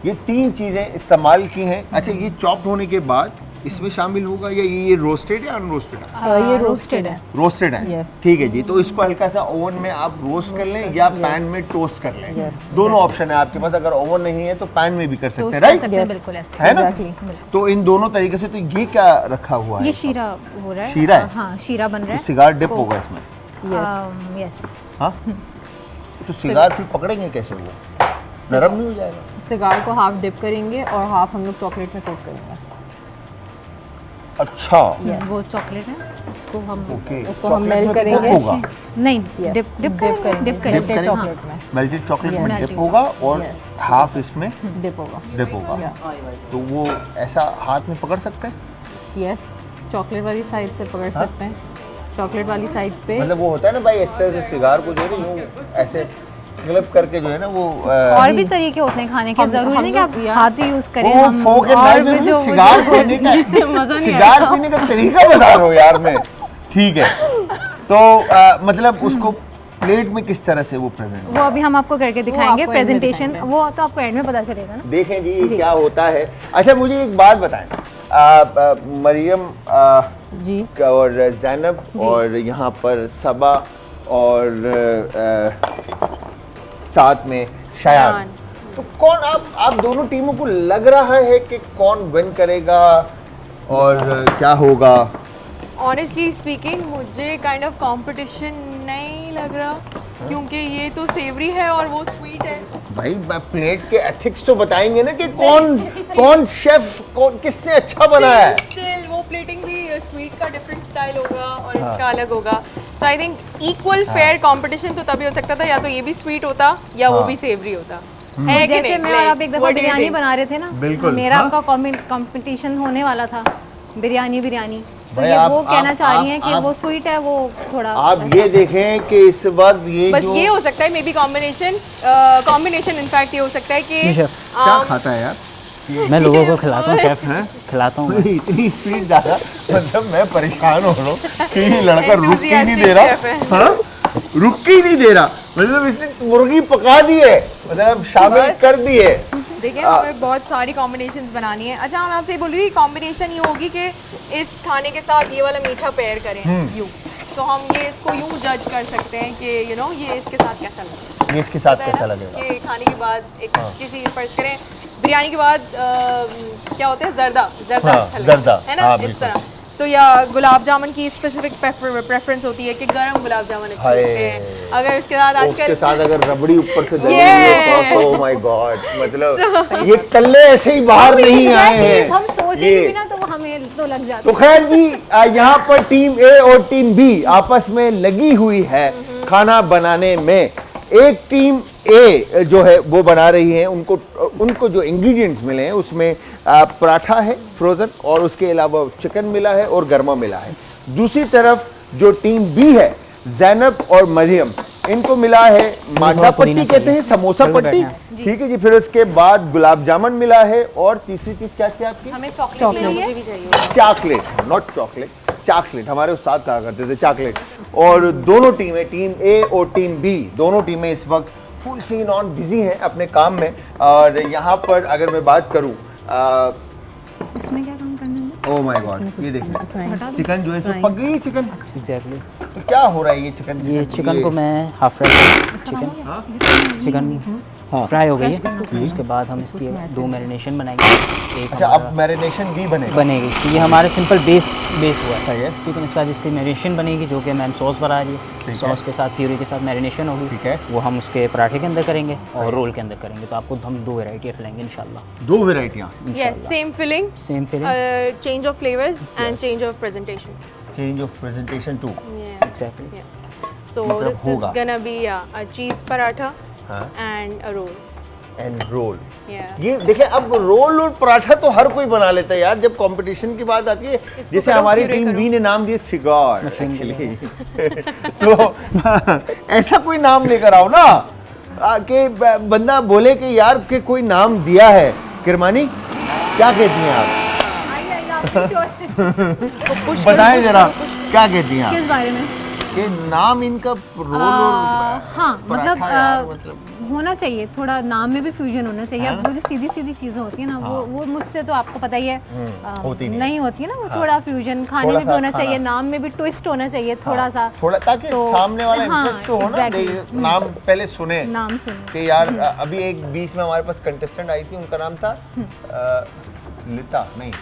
ये तीन चीज़ें इस्तेमाल की हैं। अच्छा, ये चॉप होने के बाद इसमें शामिल होगा या ये रोस्टेड या अनरोस्टेड है? ये रोस्टेड है। रोस्टेड है, Yes. ठीक है जी। तो इसको हल्का सा ओवन में आप रोस्ट कर लें या पैन में टोस्ट कर लें, Yes. दोनों ऑप्शन है आपके पास। अगर ओवन नहीं है तो पैन में भी कर सकते टोस्ट हैं, कर राइट? सकते हैं, Yes. बिल्कुल ऐसे। है ना? Exactly. तो इन दोनों तरीके से। तो ये क्या रखा हुआ है? ये शीरा हो रहा है। शीरा है? हाँ, शीरा बन रहा है। सिगार डिप इसको- होगा इसमें, यस। हाँ? तो सिगार फिर पकड़ेंगे कैसे, वो नरम नहीं हो जाएगा? सिगार को हाफ डिप करेंगे और हाफ हम लोग चॉकलेट में कोट करेंगे। अच्छा, वो चॉकलेट है, उसको हम ओके। उसको हम चॉकलेट मेल्ट में करेंगे। डिप होगा, नहीं Yes. डिप डिप Dip करेंगे, करेंगे। डिप करेंगे। Melted करेंगे। चॉकलेट में मेल्टेड चॉकलेट में Yes. डिप होगा और Yes. हाफ इसमें डिप होगा। डिप होगा। Yeah. तो वो ऐसा हाथ में पकड़ सकते हैं? यस, चॉकलेट वाली साइड से पकड़ हाँ? सकते हैं। चॉकलेट वाली साइड पे मतलब वो होता है ना भाई, इस तरह से सिगार को जो है ना यूं ऐसे क्लिप करके जो है ना वो और भी तरीके होते हैं खाने के, हम- जरूरी हम नहीं कि आप लोग- हाथ ही यूज करें। वो हम फोक एंड और नाइफ भी में जो सिगार पीने का मजा नहीं सिगार पीने का तरीका बता रहा हूँ यार मैं। ठीक है, तो मतलब उसको प्लेट में किस तरह से वो प्रेजेंट, वो अभी हम आपको करके दिखाएंगे आपको end में प्रेजेंटेशन। दिखाएंगे। वो तो आपको एंड में पता चलेगा ना। देखें जी ये क्या होता है। अच्छा, मुझे एक बात बताएं, मरियम जी और जैनब और यहाँ पर सबा और साथ में शयान, तो कौन आप दोनों टीमों को लग रहा है कि कौन विन करेगा और क्या होगा? ऑनेस्टली स्पीकिंग मुझे काइंड ऑफ कंपटीशन नहीं लग रहा, क्योंकि ये तो सेवरी है और वो स्वीट है। भाई प्लेट के एथिक्स तो बताएंगे ना कि कौन शेफ किसने अच्छा बनाया है। स्टिल वो प्लेटिंग भी स्वीट का डिफरेंट स्टाइल होगा और इसका अलग होगा। So I think equal fair competition तो तभी हो सकता था, या तो ये भी स्वीट होता या वो हाँ। भी सेवरी होता है कि जैसे नहीं? मैं और आप एक दफा What do you biryani think? बना रहे थे ना, बिल्कुल, मेरा हाँ। आपका कंपटीशन होने वाला था बिरयानी। तो भाई ये आप- वो कहना आप- चाह रही हैं कि आप- वो स्वीट है, वो थोड़ा आप ये देखें कि इस वक्त ये बस जो ये हो सकता है मे बी कॉम्बिनेशन इनफैक्ट ये हो सकता है कि जी शेफ, क्या खाता है यार मैं लोगों को खिलाता हूँ शेफ, खिलाता हूँ मैं। इतनी स्पीड ज्यादा, मतलब मैं परेशान हो रहा हूँ कि ये लड़का रुक ही नहीं दे Enthusiastic chef रहा। है। हाँ, रुक ही नहीं दे रहा, मतलब इसने मुर्गी पका दी है, मतलब शामिल बस। कर दी है। देखिए हमें बहुत सारी कॉम्बिनेशंस बनानी है। अच्छा, मैं आपसे ये बोल रही थी कॉम्बिनेशन ये होगी कि इस खाने के साथ ये वाला मीठा पेयर करें यूँ, तो हम ये इसको यूँ जज कर सकते हैं कि यू नो ये इसके साथ कैसा लगेगा। ये इसके साथ पता है कैसा ना लगेगा? कि खाने के बाद एक अच्छी सी फर्ज करें, बिरयानी के बाद क्या होता है जर्दा हाँ, अच्छा लगता जर्दा, है ना, हाँ, इस बिल्कुल। तरह। तो या गुलाब जामुन की स्पेसिफिक प्रेफरेंस होती है कि गरम गुलाब जामुन अच्छे हाय। लगते हैं। अगर उसके साथ उसके आजकल साथ अगर रबड़ी ऊपर से डली Yeah. हुई है, ओह माय गॉड, मतलब ये तल्ले ऐसे ही बाहर नहीं आए हैं। हम सोचेंगे ये- भी ना तो वो हमें तो लग जाता तो खैर जी, यहाँ पर टीम ए और टीम बी आपस में लगी हुई है खाना बनाने में। एक टीम ए जो है वो बना रही है, उनको जो इंग्रेडिएंट्स मिले हैं उसमें पराठा है फ्रोजन और उसके अलावा चिकन मिला है और गरमा मिला है। दूसरी तरफ जो टीम बी है, जैनब और मरियम, इनको मिला है मांडा पट्टी कहते हैं, समोसा पट्टी, ठीक है जी। फिर उसके बाद गुलाब जामुन मिला है और तीसरी चीज क्या थी आपकी? हमें चॉकलेट मुझे भी चाहिए। चॉकलेट, नॉट चॉकलेट, चॉकलेट हमारे उस्ताद कहा करते थे चॉकलेट। और दोनों टीमें, टीम ए और टीम बी, दोनों टीमें इस वक्त फुल सीन ऑन बिजी हैं अपने काम में। और यहाँ पर अगर मैं बात करूँ, इसमें क्या काम करना है? ओह माय गॉड, ये देखिए चिकन जो है इसमें पक गई है चिकन। एग्जैक्टली। तो क्या हो रहा है ये चिकन? ये चिकन को मैं हाफ फ्राई चिकन हाँ। फ्राई हो गई है, उसके बाद हम इसकी 2 मैरिनेशन बनाएंगे। एक अच्छा, अब मैरिनेशन भी बनेगी, तो ये हमारे सिंपल बेस हुआ सही है। ठीक है। इसके बाद इसकी मैरिनेशन बनेगी जो कि मैम सॉस बना रही है, सॉस के साथ प्यूरी के साथ मैरिनेशन होगी, ठीक है। वो हम उसके पराठे के अंदर करेंगे और रोल के अंदर करेंगे। तो आपको हम 2 वेराइटियाँ खिलाएंगे इंशाल्लाह। 2 वेराइटियाँ, yes, same filling, change of flavours and change of presentation, change of presentation too. Exactly. So मतलब दिस इज होगा। Gonna be a cheese paratha हाँ। And a roll. And roll. Yeah. ये देखिए, अब रोल और पराठा तो हर कोई बना लेता है यार, जब कंपटीशन की बात आती है। जैसे करो, हमारी प्यूरी टीम करो। बी ने नाम दिया सिगार एक्चुअली तो ऐसा कोई नाम लेकर आओ ना कि बंदा बोले कि यार के कोई नाम दिया है। किरमानी क्या कहती हैं आप? बताएं जरा क्या कहती हैं आप किस बारे में? कि नाम इनका रोल और हाँ, मतलब पराठा यार, मतलब होना चाहिए, थोड़ा नाम में भी फ्यूजन होना चाहिए। अब वो जो सीधी सीधी चीजें होती है ना, वो मुझसे तो आपको पता ही है होती नहीं होती है ना, वो थोड़ा फ्यूजन खाने थोड़ा में भी सा होना खाना। चाहिए, नाम में भी ट्विस्ट होना चाहिए थोड़ा सा, थोड़ा, ताकि तो सामने वाला हाँ, इंटरेस्ट हो ना, exactly। नाम पहले सुने नाम सुनो। कि यार अभी एक बीच में हमारे पास कंटेस्टेंट आई थी, उनका नाम था लिता नहीं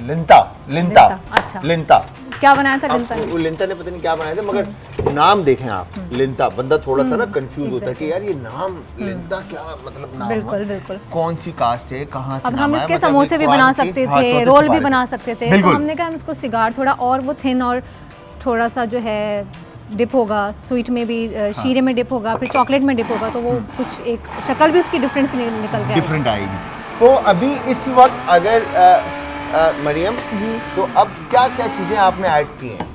लिंता लिंता अच्छा। लिंता। क्या बनाया था लिंता अब ने? वो लिंता ने पता नहीं क्या बनाया था, मगर नाम देखें आप, लिंता, बंदा थोड़ा सा ना कंफ्यूज होता है कि यार ये नाम लिंता क्या मतलब नाम है? बिल्कुल बिल्कुल। कौन सी कास्ट है, कहाँ से अब नाम हम आया? इसके मतलब समोसे भी कुरान बना की- सकते हाँ, थे, चौथे रोल भी सिपाही। बना सकते थे, तो बिल्कुल। हमने कहा हम इसको सिगार थोड़ा और वो थिन और थोड़ा सा जो है डिप होगा, स्वीट में भी शीरे में डिप होगा, फिर चॉकलेट में डिप होगा, तो वो कुछ एक शक्ल भी उसकी डिफरेंस निकल के डिफरेंट आएगी। तो अभी इस वक्त अगर मरियम जी। तो अब क्या क्या चीज़ें आपने ऐड की हैं?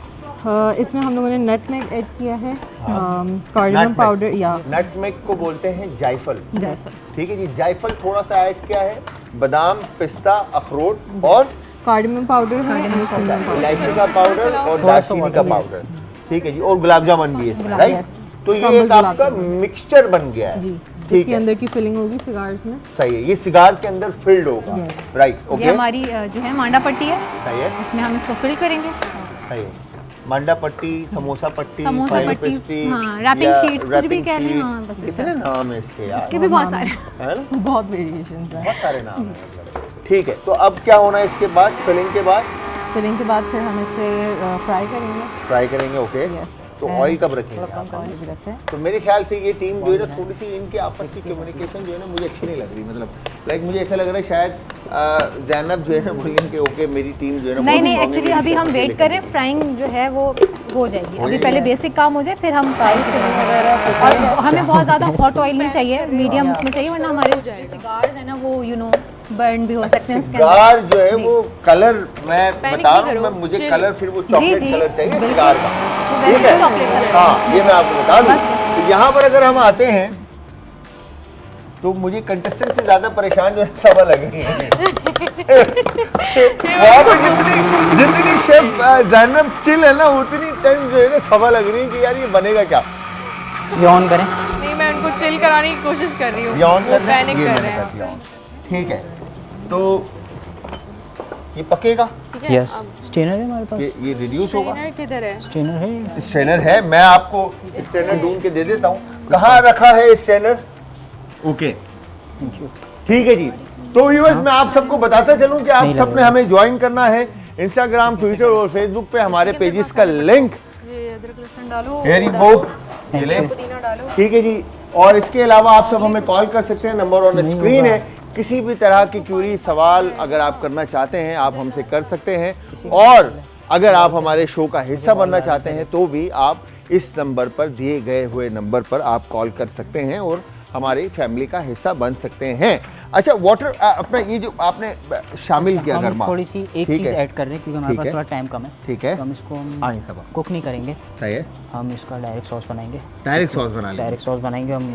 इसमें हम लोगों ने नटमेग ऐड किया है, कार्डमम नटमेग। पाउडर या नटमेग को बोलते हैं जायफल, यस, ठीक है जी। जायफल थोड़ा सा ऐड किया है, बादाम, पिस्ता, अखरोट और कार्डमम पाउडर है, and cinnamon powder। इलायची का पाउडर और दालचीनी का पाउडर, ठीक है जी। और गुलाब जामुन भी है इसमें, राइट? yes। तो ये Crumbled एक आपका गुलाब मिक्सचर बन गया है, जी। ठीक इसके है, अंदर की फिलिंग होगी सिगार्स में। सही है। ये सिगार के अंदर फिल्ड होगा, Yes। राइट? ये ओके, हमारी जो है मांडा पट्टी है, सही है, इसमें हम इसको फिल करेंगे। सही है। मांडा पट्टी, समोसा पट्टी, समोसा फाइल पट्टी, पेस्ट्री, हाँ, wrapping या sheet, कुछ भी wrapping कह लें, sheet। हाँ, बस कितने नाम है इसके यार, इसके भी बहुत सारे। है ना? बहुत वेरिएशंस हैं। बहुत सारे नाम हैं। ठीक है, तो अब क्या होना है इसके बाद? फिलिंग के बाद फिलिंग के बाद फिर हम इसे फ्राई करेंगे। फ्राई करेंगे, ओके। Yes। तो And ऑयल कब रखेंगे थोड़ा कम आप? ऑयल भी रखते हैं। तो मेरे ख्याल से ये टीम जो है ना, थोड़ी सी इनके आपस की कम्युनिकेशन जो है ना मुझे अच्छी नहीं लग रही। मतलब लाइक मुझे ऐसा लग रहा है शायद जैनब जो है ना बोलेंगे कि ओके मेरी टीम जो है ना नहीं बहुत नहीं, strong है, एक्चुअली मेरी अभी हम support वेट लेकर कर रहे हैं, फ्राइंग जो है वो हो जाएगी। अभी जाएगी। पहले बेसिक काम हो जाए, फिर हम और हमें बहुत ज़्यादा हॉट ऑयल नहीं चाहिए, मीडियम उसमें चाहिए, वरना हमारे सिगार्स है ना वो बर्न भी हो सकते हैं इसके अंदर। सिगार जो है वो कलर, मैं Panic बता नहीं रहा हूँ, करो, मैं मुझे chill। कलर फिर वो चॉकलेट जी, कलर चाहिए बिल्कुल। सिगार का, वो ठीक वैसे है? Chocolate colour. हाँ, ये मैं आपको बता दूँ। तो यहाँ पर अगर हम आते हैं तो मुझे कंटेस्टेंट से ज्यादा परेशान जो है सबा लग रही है। वहाँ पर जितनी शेफ जैनब चिल है ना, उतनी टेंस जो है ना सबा लग रही है कि यार ये बनेगा क्या। ये ऑन करें। नहीं, मैं उनको चिल कराने की कोशिश कर रही हूँ, ये ऑन वो कर दें, पैनिक ये कर मैंने रहे कर हैं। दिया ऑन। ठीक है, तो ये पकेगा, ठीक है, यस, अब स्ट्रेनर है हमारे पास, ये रिड्यूस होगा। ट्रेनर किधर है? स्ट्रेनर है। स्ट्रेनर है, मैं आपको स्ट्रेनर ढूंढ के दे देता हूँ। कहाँ रखा है स्ट्रेनर? ओके, ठीक है जी। तो व्यूअर्स, मैं आप सबको बताता चलूं कि आप सबने हमें ज्वाइन करना है इंस्टाग्राम, ट्विटर और फेसबुक पे। हमारे पेजेस का लिंक ये अदरक लहसुन डालो, वेरी वो बहुत डालो, पुदीना डालो। ठीक है जी। और इसके अलावा आप सब हमें कॉल कर सकते हैं, नंबर ऑन स्क्रीन है। किसी भी तरह की क्यूरी, सवाल अगर आप करना चाहते हैं आप हमसे कर सकते हैं, और अगर आप हमारे शो का हिस्सा बनना चाहते हैं तो भी आप इस नंबर पर, दिए गए हुए नंबर पर आप कॉल कर सकते हैं और हमारी फैमिली का हिस्सा बन सकते हैं। अच्छा, वाटर अपना ये जो आपने शामिल किया हम गरमा, थोड़ी सी एक ठीक चीज़ है। ऐड कर रहे हैं क्योंकि हमारे ठीक पास है। थोड़ा टाइम कम है। ठीक है, तो हम इसको आए सब कुक नहीं करेंगे, सही है, हम इसका डायरेक्ट सॉस बनाएंगे। डायरेक्ट सॉस बना लेंगे। डायरेक्ट सॉस बनाएंगे हम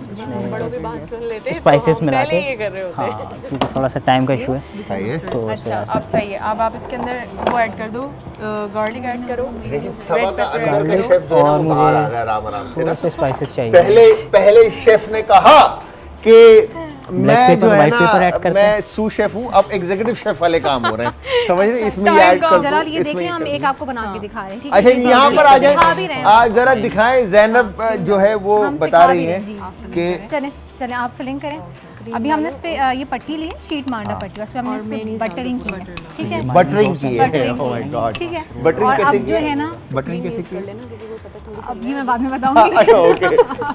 बड़ों की बात सुन लेते इसमें तो स्पाइसेस हम मिला पहले के। ये कर रहे होते हैं। हाँ, क्योंकि थोड़ा सा टाइम का इशू है सही है। तो इस अच्छा, वजह से। अब सही है। अब आप इसके अंदर वो ऐड कर दो, गार्लिक ऐड करो। लेकिन सभा का Red pepper अंदर add का करो। शेफ जो है ना और वो बाहर मुझे आ गया आराम आराम से थोड़ा ना। सा स्पाइसेस चाहिए। पहले शेफ ने कहा कि मैं पेपर, जो है white paper add ना करते मैं सू शेफ हूँ, अब एग्जीक्यूटिव शेफ वाले काम हो रहे हैं, समझ रहे हैं? इसमें ये Time ऐड कर दो, जलाल ये इसमें देखिए ये हम कर एक दो। आपको बना के दिखा रहे हैं, ठीक है? अच्छा, ये यहाँ पर आ दिखा भी रहे जाए, हैं। आज जरा दिखाएं। जैनब जो है वो हम बता दिखा रही भी है रहे हैं, जी। कि चलें चलें आप फिलिंग करें। अभी हमने इस पे ये पट्टी ली है, शीट मांडा पट्टी, उस पे हमने इस पे बटरिंग की है, ठीक है? बटरिंग की है। बटरिंग ओह माय की है, गॉड, ठीक है? बटरिंग और कैसे अब की जो है ना, बटरिंग कैसे की? अब ये मैं बाद में बताऊंगी। अच्छा, ओके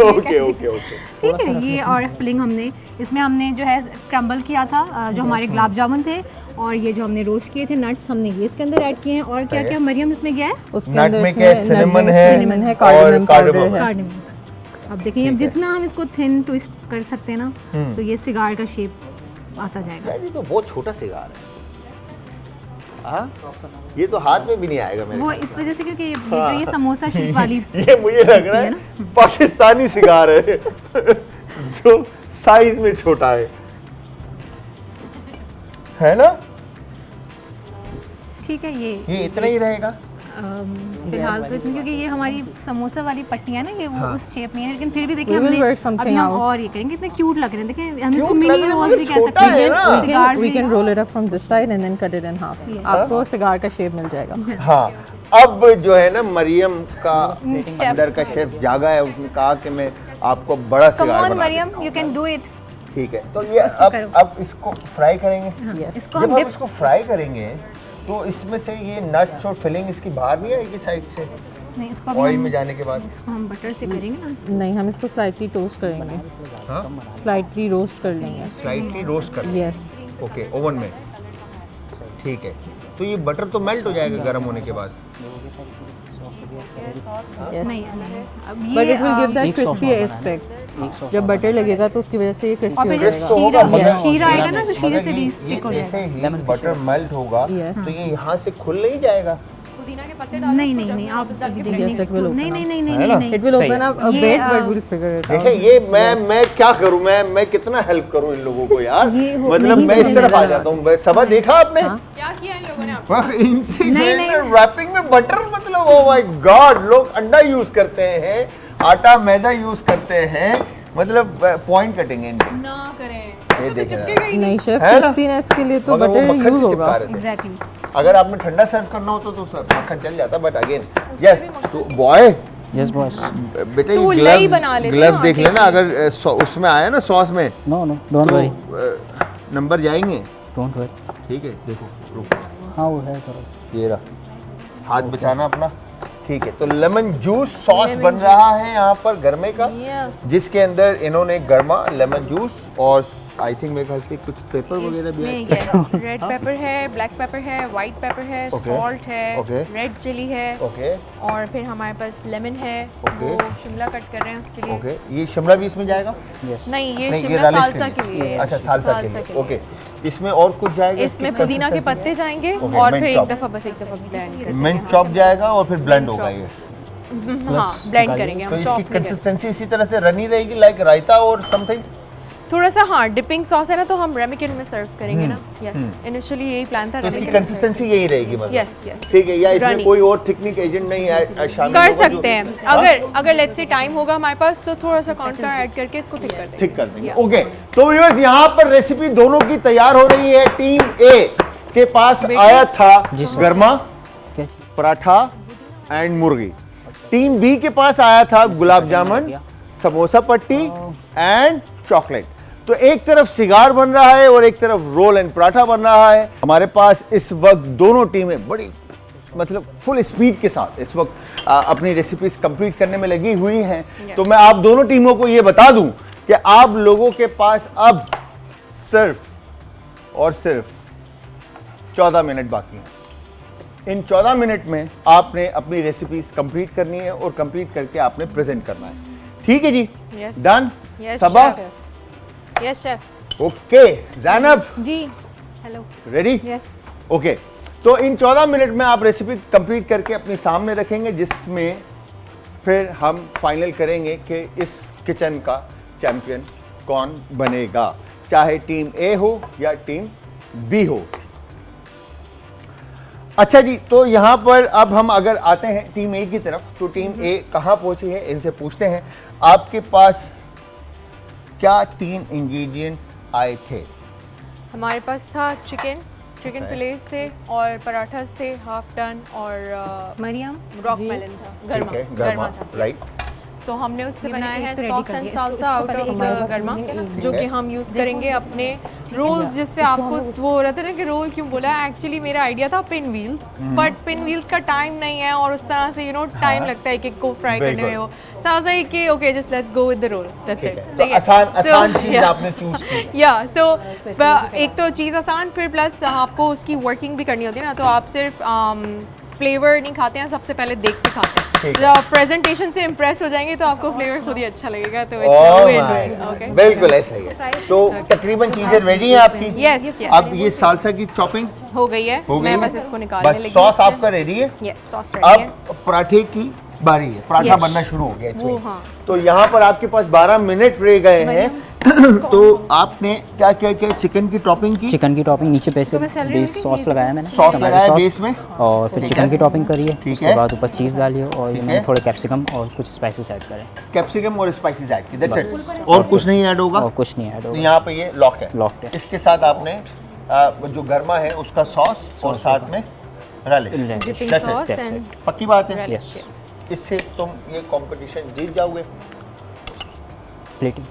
ओके ओके ओके। ठीक है, ये और फिलिंग हमने इसमें हमने जो है क्रम्बल किया था, जो हमारे गुलाब जामुन थे, और ये जो हमने रोस्ट किए थे नट्स हमने ये इसके अंदर ऐड किए हैं। और क्या क्या मरियम इसमें गया है? उसके अंदर नटमेग इसमें है, सिनेमन cinnamon है cardamom और powder कार्डमम है। है। कार्डमम। अब देखिए, अब जितना हम इसको थिन ट्विस्ट कर सकते हैं ना, तो ये सिगार का शेप आता जाएगा। यार ये तो बहुत छोटा सिगार है। हाँ, ये तो हाथ में भी नहीं आएगा मेरे। वो इस वजह से क्योंकि ये जो ये समोसा शीट वाली ये मुझे लग रहा है पाकिस्तानी सिगार है जो साइज में छोटा है ना? ठीक है, ये इतना ही रहेगा। फिलहाल तो क्योंकि ये हमारी समोसा वाली पट्टियां ना, ये वो उस शेप में है, लेकिन फिर भी देखिए We will हमने work something अभी हम out. और ये करेंगे, कितने क्यूट लग रहे हैं। देखिए हम इसको Cute लग मिनी रहे हैं, रोल्स भी मगर कह छोटा सकते है हैं। ना। सिगार we भी- can roll it up from this side and then cut it in half. आपको सिगार का शेप मिल जाएगा। हाँ, अब जो है ना मरियम का अंदर का शेफ जागा है, उसने कहा कि मैं आपको बड़ा Come सिगार on बना Maryam, you can do it. दूं। ठीक है, तो ये करो। अब इसको फ्राई करेंगे। इसको जब हम हम dip इसको फ्राई करेंगे तो इसमें से ये नट्स और फिलिंग इसकी बाहर नहीं आएगी साइड से, नहीं, इसको अभी ऑयल हम में जाने के बाद? इसको हम बटर से करेंगे ना। नहीं, हम इसको स्लाइटली टोस्ट करेंगे, हाँ, स्लाइटली रोस्ट कर लेंगे। स्लाइटली रोस्ट कर। यस, ओके, ओवन में। ठीक है, तो ये बटर तो मेल्ट हो जाएगा गर्म होने के बाद। यस, नहीं अब बट ये इट विल गिव दैट एक sauce क्रिस्पी और एस्पेक्ट। जब बटर लगेगा तो उसकी वजह से ये और क्रिस्पी हो फिर जाएगा। जब होगा, शीरा मगर- शीरा आएगा ना, तो शीरे मगर से भी ये स्टिक हो जैसे जाएगा। ही बटर मेल्ट होगा Yes. तो ये यहाँ से खुल नहीं जाएगा। पुदीना के पत्ते डालो, नहीं उसको नहीं जब नहीं, आप वापस डाल के अभी blend Yes, it will open नहीं नहीं up. नहीं है नहीं ना? नहीं It will सही open है। up a ये, bit, but we'll figure it out. देखिए ये मैं क्या करूं, मैं कितना हेल्प करूं इन लोगों को यार, ये हो- मतलब नहीं मैं इस होने तरफ आ लगा। जाता हूँ। सभा देखा आपने? हाँ। क्या किया इन लोगों ने आपको? वाह, इनसे नहीं, जो है नहीं। रैपिंग में बटर, मतलब ओ माय गॉड, लोग अंडा यूज करते हैं, आटा मैदा यूज करते हैं, मतलब पॉइंट कटेंगे इनके। ना करें, ये तो देखें चिपकेगा ही नहीं शेफ, है ना? क्रिस्पीनेस के लिए तो मगर वो बटर मक्खन यूज से होगा। चिपका रहे थे। एग्जैक्टली। अगर आपने ठंडा सर्व करना होता तो मक्खन चल जाता, बट अगेन यस, तो बॉय यस बॉस। बेटे तो लई बना लेते ग्लव्स ना देख आटे लेना, अगर उसमें आया ना सॉस में नो नो, डोंट वरी, तो नंबर जाएंगे। Don't worry. ठीक है, देखो रुको, हाँ वो है, करो। ये रहा, हाथ बचाना अपना। ठीक है, तो लेमन जूस सॉस बन रहा है यहाँ पर गर्मे का, Yes. जिसके अंदर इन्होंने गर्मा लेमन जूस और आई थिंक मेरे ख्याल से कुछ पेपर वगैरह भी है। इसमें यस, रेड पेपर है, ब्लैक पेपर है, वाइट पेपर है, Okay. सॉल्ट है, Okay. रेड चिली है, ओके और फिर हमारे पास लेमन है, Okay. वो शिमला कट कर रहे हैं उसके लिए। ओके, ये शिमला भी इसमें जाएगा? यस। नहीं, ये नहीं, ये शिमला रालिश सालसा के लिए है। अच्छा, सालसा के लिए। ओके, इसमें और कुछ जाएगा? इसमें इसकी पुदीना के consistency पत्ते जाएंगे Okay, और mint फिर chop. एक दफा ब्लेंड में? करेंगे। मिंट चॉप जाएगा और फिर ब्लेंड होगा ये। हाँ, ब्लेंड करेंगे तो हम, इसकी चॉप नहीं करेंगे। कंसिस्टेंसी इसी तरह से रनी रहेगी, लाइक रायता और समथिंग? थोड़ा सा हाँ, डिपिंग सॉस है ना, तो हम रेमिकेट में सर्व करेंगे ना। यस, इनिशियली यही प्लान था। तो इसकी ramekin में कंसिस्टेंसी यही रहेगी मतलब? Yes, yes. ठीक है, या इसमें Runny. कोई और थिकनिक एजेंट नहीं शामिल कर होगा जो- सकते हैं। अगर लेट्स से टाइम होगा हमारे पास, तो थोड़ा सा कॉर्नफ्लावर ऐड करके इसको थिक कर देंगे। ठीक कर देंगे। Yeah. ओके, तो व्यूअर्स यहाँ पर रेसिपी दोनों की तैयार हो रही है। टीम ए के पास आया था गर्मा पराठा एंड मुर्गी, टीम बी के पास आया था गुलाब जामुन, समोसा पट्टी एंड चॉकलेट। तो एक तरफ सिगार बन रहा है और एक तरफ रोल एंड पराठा बन रहा है। हमारे पास इस वक्त दोनों टीमें बड़ी मतलब फुल स्पीड के साथ इस वक्त अपनी रेसिपीज कंप्लीट करने में लगी हुई हैं। तो मैं आप दोनों टीमों को ये बता दूं कि आप लोगों के पास अब सिर्फ और सिर्फ 14 मिनट बाकी हैं। इन 14 मिनट में आपने अपनी रेसिपीज कंप्लीट करनी है और कंप्लीट करके आपने प्रेजेंट करना है, ठीक है जी? Yes. Done? Yes, Saba? chef. Yes, chef. Okay, Zainab ji hello ready? Yes okay, तो इन 14 मिनट में आप रेसिपी कंप्लीट करके अपने सामने रखेंगे, जिसमें फिर हम फाइनल करेंगे कि इस किचन का चैंपियन कौन बनेगा, चाहे टीम ए हो या टीम बी हो। अच्छा जी, तो यहाँ पर अब हम अगर आते हैं टीम ए की तरफ, तो टीम ए कहाँ पहुंची है, इनसे पूछते हैं। आपके पास क्या 3 इंग्रेडिएंट्स आए थे? हमारे पास था चिकन फिलेस थे और पराठास थे हाफ डन और मरियम रॉक मेलन था, ठीक है, गर्मा था। राइट। तो हमने उससे ये मैंने बनाया है एक तो सॉस ready कर एंड दिया, साल्सा इसको आउट पहले ऑफ एक द गर्मा, जो कि हम यूज़ करेंगे अपने रोल्स, जिससे आपको वो हो रहा था ना कि रोल क्यों बोला, एक्चुअली मेरा आइडिया था pin wheels, but pin wheels का टाइम नहीं है और उस तरह से टाइम लगता है एक को फ्राई करने में। वो so I was like कि okay just let's go with the roll, that's it. तो आसान चीज आपने चूज की। या सो एक तो चीज़ आसान, फिर प्लस आपको उसकी वर्किंग भी करनी होती है ना, तो आप सिर्फ फ्लेवर नहीं खाते हैं, सबसे पहले देख के खाते हैं। ठीक है। जब आप प्रेजेंटेशन से इम्प्रेस हो जाएंगे तो आपको फ्लेवर खुद ही अच्छा लगेगा, तो Oh it's my okay. God, बिल्कुल ऐसा ही है। तो तकरीबन चीजें रेडी हैं आपकी? Yes, yes. अब ये सालसा की चॉपिंग हो गई है, हो गई मैं है? बस इसको निकालने बस लगी सॉस हूँ। आपका रेडी है? यस, सॉस रेडी है। अब पराठे की बारी है, पराठा Yes. बनना शुरू हो गया वो actually। हाँ। तो यहाँ पर आपके पास 12 मिनट रह गए हैं। तो आपने क्या क्या किया? चिकन की टॉपिंग की, चिकन की टॉपिंग नीचे पे से मैं सैलरी बेस में सॉस लगाया मैंने, सॉस टमाटो लगाया सॉस, बेस में, और फिर ठीक चिकन है। की टॉपिंग करी है। ठीक उसके है। बाद ऊपर चीज़ डाली है और ये ठीक मैंने है। थोड़े कैप्सिकम और कुछ स्पाइसेस ऐड करे, कैप्सिकम और स्पाइसेस ऐड की, दैट्स इट। और कुछ नहीं ऐड होगा? और कुछ नहीं ऐड तो होगा। यहाँ पे ये लॉक है। Locked है। इसके साथ आपने जो गर्मा है उसका सॉस और साथ में relish। Dipping That's it, sauce that's and it। पक्की बात है? relish, Yes। yes। इससे तुम ये कंपटीशन जीत जाओगे। प्लेटिंग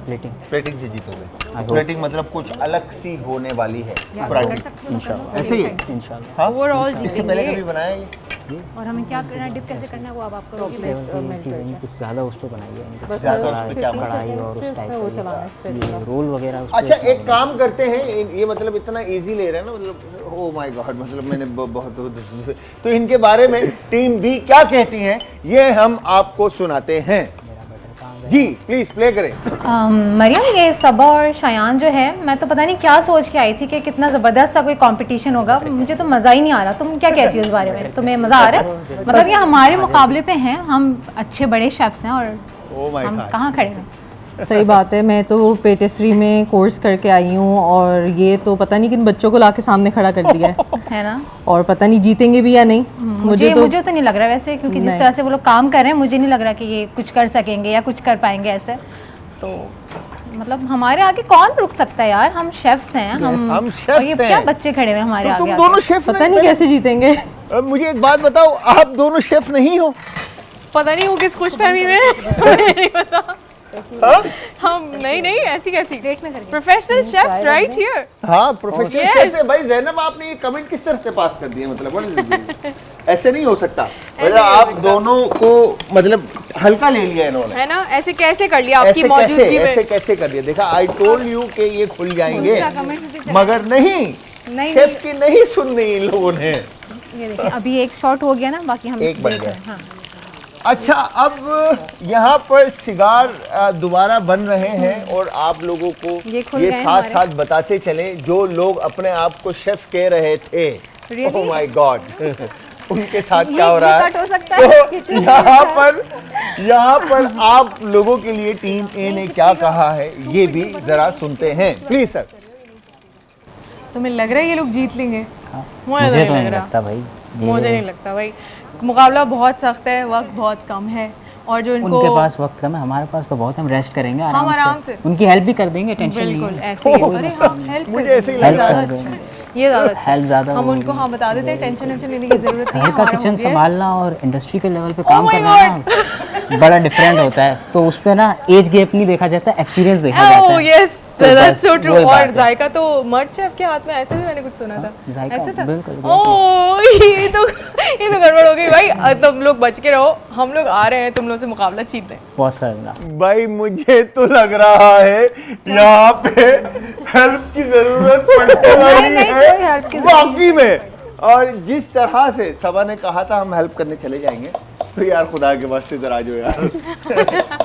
प्लेटिंग प्लेटिंग से जीतोगे। hope। प्लेटिंग मतलब कुछ अलग सी होने वाली है पराठे। इंशाल्लाह ऐसे ही है? इंशाल्लाह। हाँ? Overall इससे जीतेंगे। पहले कभी बनाया ये? और हमें क्या करना है, डिप कैसे करना है वो अब आपको इस लेवल की चीज़ें नहीं, कुछ ज़्यादा उस पर बनाई है इनका। ज़्यादा उस पे क्या बनाया? कढ़ाई और उस टाइप वो चलाना है का ये रोल वगैरह उस पे अच्छा, एक काम करते हैं, ये मतलब इतना इजी ले रहे हैं ना, मतलब ओ माय गॉड, मतलब मैंने बहुत तो इनके बारे में टीम बी क्या कहती हैं ये हम आपको सुनाते हैं। जी प्लीज प्ले करें। मरियम, ये सबा और शायान जो है, मैं तो पता नहीं क्या सोच के आई थी कि कितना ज़बरदस्त सा कोई कंपटीशन होगा, मुझे तो मज़ा ही नहीं आ रहा। तुम क्या कहती हो इस बारे में? तुम्हें मज़ा आ रहा है? मतलब ये हमारे मुकाबले पे हैं, हम अच्छे बड़े शेफ्स हैं और ओ माय हम गॉड। कहाँ खड़े हैं? सही बात है, मैं तो पेटिस्ट्री में कोर्स करके आई हूँ और ये तो पता नहीं किन बच्चों को लाके सामने खड़ा कर दिया है है ना? और पता नहीं जीतेंगे भी या नहीं। मुझे तो नहीं लग रहा वैसे, क्योंकि जिस नहीं। तरह से वो लोग काम कर रहे हैं, मुझे नहीं लग रहा कि ये कुछ कर सकेंगे या कुछ कर पाएंगे ऐसे। तो मतलब हमारे आगे कौन रुक सकता है यार? हम शेफ्स हैं, हम और शेफ्स ये हैं। क्या बच्चे खड़े हुए हैं हमारे तो आगे तुम दोनों आगे? शेफ पता नहीं कैसे जीतेंगे। मुझे एक बात बताओ, आप दोनों शेफ नहीं हो? पता नहीं वो किस खुशफहमी में मुझे नहीं पता। हाँ? हम नहीं ऐसी कैसी प्लेट में करके प्रोफेशनल शेफ्स राइट हियर। हाँ, प्रोफेशनल Yes. शेफ है भाई। ज़ैनब, आपने ये कमेंट किस तरह से पास कर दिए? मतलब what is it? ऐसे नहीं हो सकता। मतलब आप दोनों को मतलब हल्का ले लिया इन्होंने। है ना, ऐसे कैसे कर लिया आपकी ऐसे मौजूदगी ऐसे में? कैसे कर दिया? देखा, आई टोल्ड यू कि ये खुल जाएंगे, दूसरा comment भी चला। मगर नहीं, नहीं, शेफ की नहीं सुननी इन लोगों ने। ये देखिए, अभी एक शॉट हो गया ना, बाकी हम एक बन देख गया। रहे हैं। हाँ। अच्छा, अब यहाँ पर सिगार दोबारा बन रहे हैं और आप लोगों को ये खुल ये गए साथ हमारे। साथ बताते चले, जो लोग अपने आप को शेफ कह रहे थे। Really? ओह माय गॉड, उनके साथ ये- क्या हो ये रहा है? कट हो सकता है? तो किचन यहाँ पर आप लोगों के लिए टीम ए ने क्या कहा है, ये भी जरा सुनते हैं प्लीज सर। तुम्हें लग रहा है ये लोग जीत लेंगे? मुझे तो नहीं लगता भाई। मुझे नहीं लगता भाई, मुकाबला बहुत सख्त है, वक्त बहुत कम है और जो इनको उनके पास वक्त कम है, हमारे पास तो बहुत, हम रेस्ट करेंगे हम आराम से। उनकी हेल्प भी कर देंगे, टेंशन नहीं बिल्कुल है। ऐसे ही। अरे हाँ, हेल्प मुझे कर ऐसे ही देंगे। लग रहा ज़्यादा है। अच्छा है। ये ज़्यादा अच्छा है। हेल्प ज़्यादा हम वो- उनको हाँ बता देते हैं, टेंशन लेने की जरूरत नहीं है, घर का हमारा किचन हो गया। संभालना और इंडस्ट्री के लेवल पे काम my करना ना बड़ा डिफरेंट होता है। तो उस पे ना एज गैप नहीं देखा जाता, एक्सपीरियंस देखा जाता Oh है। yes, तो that's बस so true। वही बात और है। जायका तो मर्द शेफ के हाथ में, ऐसे भी मैंने कुछ सुना था। जायका, ऐसे था? बिल्कुल, ओह ये तो गड़बड़ हो गई भाई। तुम लोग बच के रहो, हम लोग आ रहे हैं तुम लोग से मुकाबला जीत लें। बहुत खतरनाक। भाई मुझे तो लग रहा है यहाँ पे हेल्प की जरूरत पड़ने वाली नहीं, कोई help की है वाकई में। और जिस तरह से सबा ने कहा था हम हेल्प करने चले जाएंगे, तो यार खुदा के वास्ते इधर आ जाओ यार।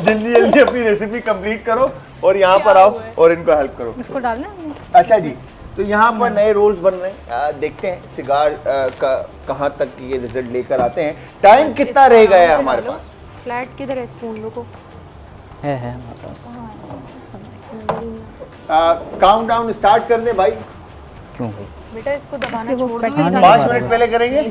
जल्दी जल्दी अपनी रेसिपी कंप्लीट करो और यहाँ पर आओ और इनको हेल्प करो। इसको डालना है। अच्छा जी, तो यहाँ पर नए रोल्स बन रहे हैं, देखते हैं सिगार का कहाँ तक ये रिजल्ट लेकर आते हैं। टाइम कितना रह गया है हमारे पास? फ्लैट किधर है स्पून लोगों? है हमारे पास। काउंट डाउन स्टार्ट कर दे भाई। क्यों भाई? बेटा इसको दबाना छोड़ दो। 5 मिनट पहले करेंगे,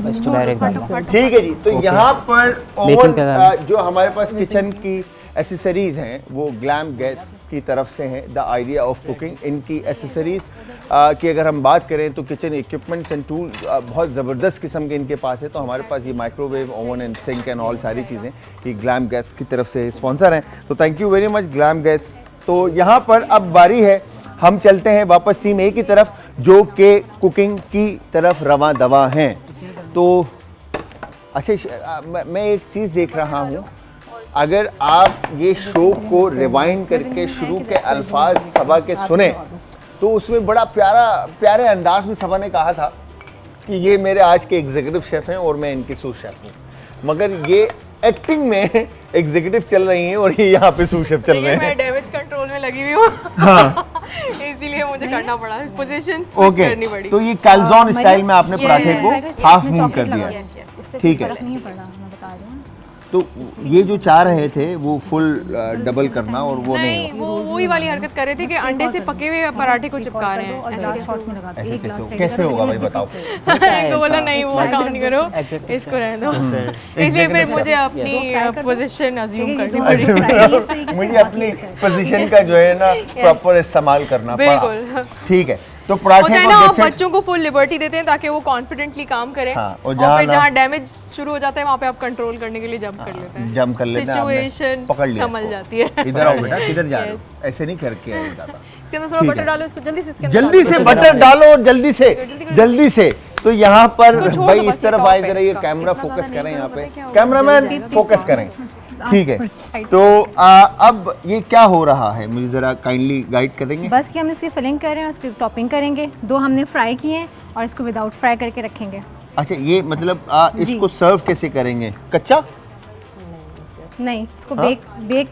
बस तो डायरेक्ट बन ठीक है जी। तो यहाँ पर Baking ओवन का जो हमारे पास किचन की एसेसरीज हैं वो ग्लैम गैस की तरफ से हैं। द आइडिया ऑफ कुकिंग, इनकी एसेसरीज की अगर हम बात करें तो किचन इक्विपमेंट्स एंड टूल बहुत ज़बरदस्त किस्म के इनके पास है। तो हमारे पास ये microwave, oven and sink and all सारी चीज़ें ये ग्लैम गैस की तरफ से स्पॉन्सर हैं। तो thank you very much glam gas. तो यहाँ पर अब बारी है, हम चलते हैं वापस टीम ए की तरफ जो कि कुकिंग की तरफ रवां दवा हैं। तो अच्छा, मैं एक चीज़ देख रहा हूँ, अगर आप ये शो को रिवाइंड करके शुरू के अल्फाज सबा के सुने तो उसमें बड़ा प्यारे अंदाज में सबा ने कहा था कि ये मेरे आज के एग्जीक्यूटिव शेफ़ हैं और मैं इनकी सूस शेफ़ हूँ, मगर ये एक्टिंग में एग्जीक्यूटिव चल रही हैं और ये यहाँ पे सूस शेफ़ चल रहे हैं। मैं डैमेज कंट्रोल में लगी हुई हूँ। हाँ इसीलिए मुझे करना पड़ा, पोजीशन स्विच करनी ओके, पड़ी। तो ये कैलजोन स्टाइल में आपने पराठे को हाफ मूव कर दिया है, ठीक है। नहीं पड़ा, मैं बता रही हूँ। तो ये जो चाह रहे थे वो फुल डबल करना और वो नहीं, वो वही वाली हरकत कर रहे थे कि अंडे से पके हुए पराठे को चिपका रहे हैं। लास्ट शॉट में लगा दो। ऐसे कैसे होगा भाई बताओ। तो बोला नहीं वो काम नहीं करो, इसको रहने दो। इसलिए फिर मुझे अपनी पोजीशन अज्यूम करनी पड़ी। मुझे अपनी पोजीशन का जो है ना प्रॉपर इस्तेमाल करना पड़ा। बिल्कुल। ठीक है, तो होता पराठे है को ना, आप जैसे बच्चों को फुल लिबर्टी देते हैं ताकि वो कॉन्फिडेंटली काम करें। हाँ, और और जहाँ फिर ना- जहाँ डैमेज शुरू हो जाता है वहाँ पे आप कंट्रोल करने के लिए जंप कर लेते हैं। जंप कर लेते हैं, आपने सिचुएशन पकड़ लिया संभल इसको। जाती है। इधर आओ बेटा, किधर जा रहे हो, ऐसे नहीं करके आए दादा। इसके अंदर थोड़ा ठीक बटर है। डालो, इसको जल्दी से इसके अंदर जल्दी डालो। से बटर डालो और जल्दी से। तो यहाँ पर इसको छोड़ भाई दो इस बस, तरफ ये आए top जरा, है ये इसका। कैमरा इतना फोकस ज़्यादा करें नहीं यहाँ करना, पे, पता है क्या होगा? कैमरामैन फोकस करें। ठीक है, तो अब ये क्या हो रहा है, मुझे जरा काइंडली गाइड करेंगे। बस कि हम इसकी फिलिंग कर रहे हैं, उसकी टॉपिंग करेंगे। 2 हमने फ्राई किए हैं और इसको विदाउट फ्राई करके रखेंगे। अच्छा, ये मतलब इसको सर्व कैसे करेंगे, कच्चा? नहीं, इसको हाँ? बेक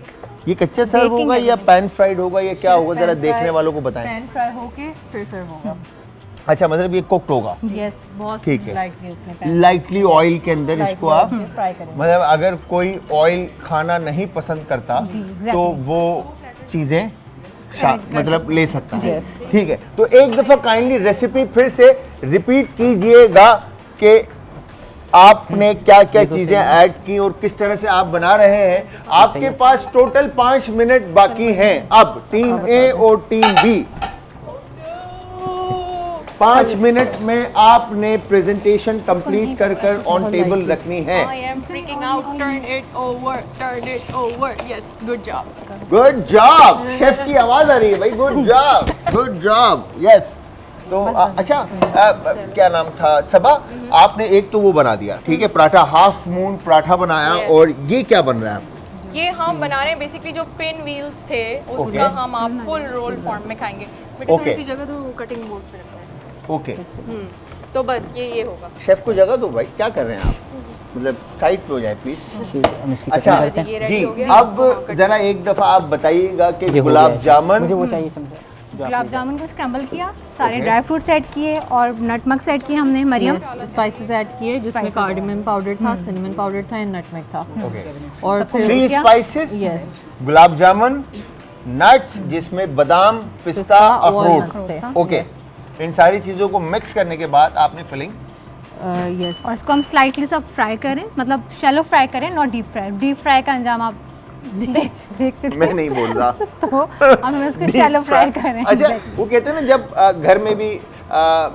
ये कच्चा सर्व Baking होगा है। या पैन फ्राइड होगा या क्या होगा, जरा देखने वालों को बताएं। पैन फ्राई होके फिर सर्व होगा। अच्छा, मतलब ये कुक्ड होगा, यस, बहुत ठीक है। लाइटली उसमें पैन लाइटली ऑयल के अंदर इसको आप, फ्राई करेंगे। मतलब अगर कोई ऑयल खाना नहीं पसंद करता तो वो चीज़ें मतलब ले सकता है। ठीक है, तो एक दफ़ा काइंडली रेसिपी फिर से रिपीट कीजिएगा कि आपने क्या क्या चीज़ें ऐड की और किस तरह से आप बना रहे हैं। आपके पास टोटल 5 मिनट बाकी हैं अब, टीम ए और टीम बी। 5 मिनट में आपने प्रेजेंटेशन कंप्लीट कर ऑन टेबल रखनी है। I am freaking out. Turn it over. Turn it over. Yes, good job. Good job, chef की आवाज आ रही है भाई, गुड जॉब, यस। तो अच्छा, क्या नाम था सबा, आपने एक तो वो बना दिया, ठीक है, पराठा, हाफ मून पराठा बनाया। Yes. और ये क्या बन रहा है? ये हम बना रहे हैं बेसिकली जो पिन व्हील्स थे उसका Okay. हम आप फुल रोल फॉर्म में खाएंगे। बेटा Okay. थोड़ी सी जगह तो कटिंग बोर्ड पे रखना है। ओके, तो बस ये होगा। शेफ को जगह दो भाई, क्या कर रहे हैं आप, मतलब साइड पे हो जाए प्लीज। ठीक है, हम इसकी अच्छा कटिंग करते हैं। ये ready जी, हो गया, इसको अब cut जरा एक दफा आप बताइएगा कि ये हो गुलाब गया है। जामुन, मुझे वो चाहिए समझा जो गुलाब आपने जामुन को स्क्रैम्बल किया, सारे Okay. ड्राई फ्रूट्स ऐड किए और नटमग ऐड किए हमने। मरियम स्पाइसेस ऐड किए जिसमें Spices. कार्डमम पाउडर था, सिनेमन पाउडर था एंड नटमेग था। ओके, और सबको फिर 3 क्या? Spices, yes, gulab jamun, nuts जिसमें बादाम, पिस्ता, पिस्ता, अखरोट, walnuts थे। ओके, इन सारी चीजों को मिक्स करने के बाद आपने फिलिंग, यस, और इसको हम स्लाइटली सब फ्राई करें, मतलब शैलो फ्राई करें, not deep fry. Deep fry का अंजाम आप देख चुके मैं नहीं बोल रहा, तो हम इसको शैलो फ्राई करें। अच्छा, वो कहते हैं ना जब घर में भी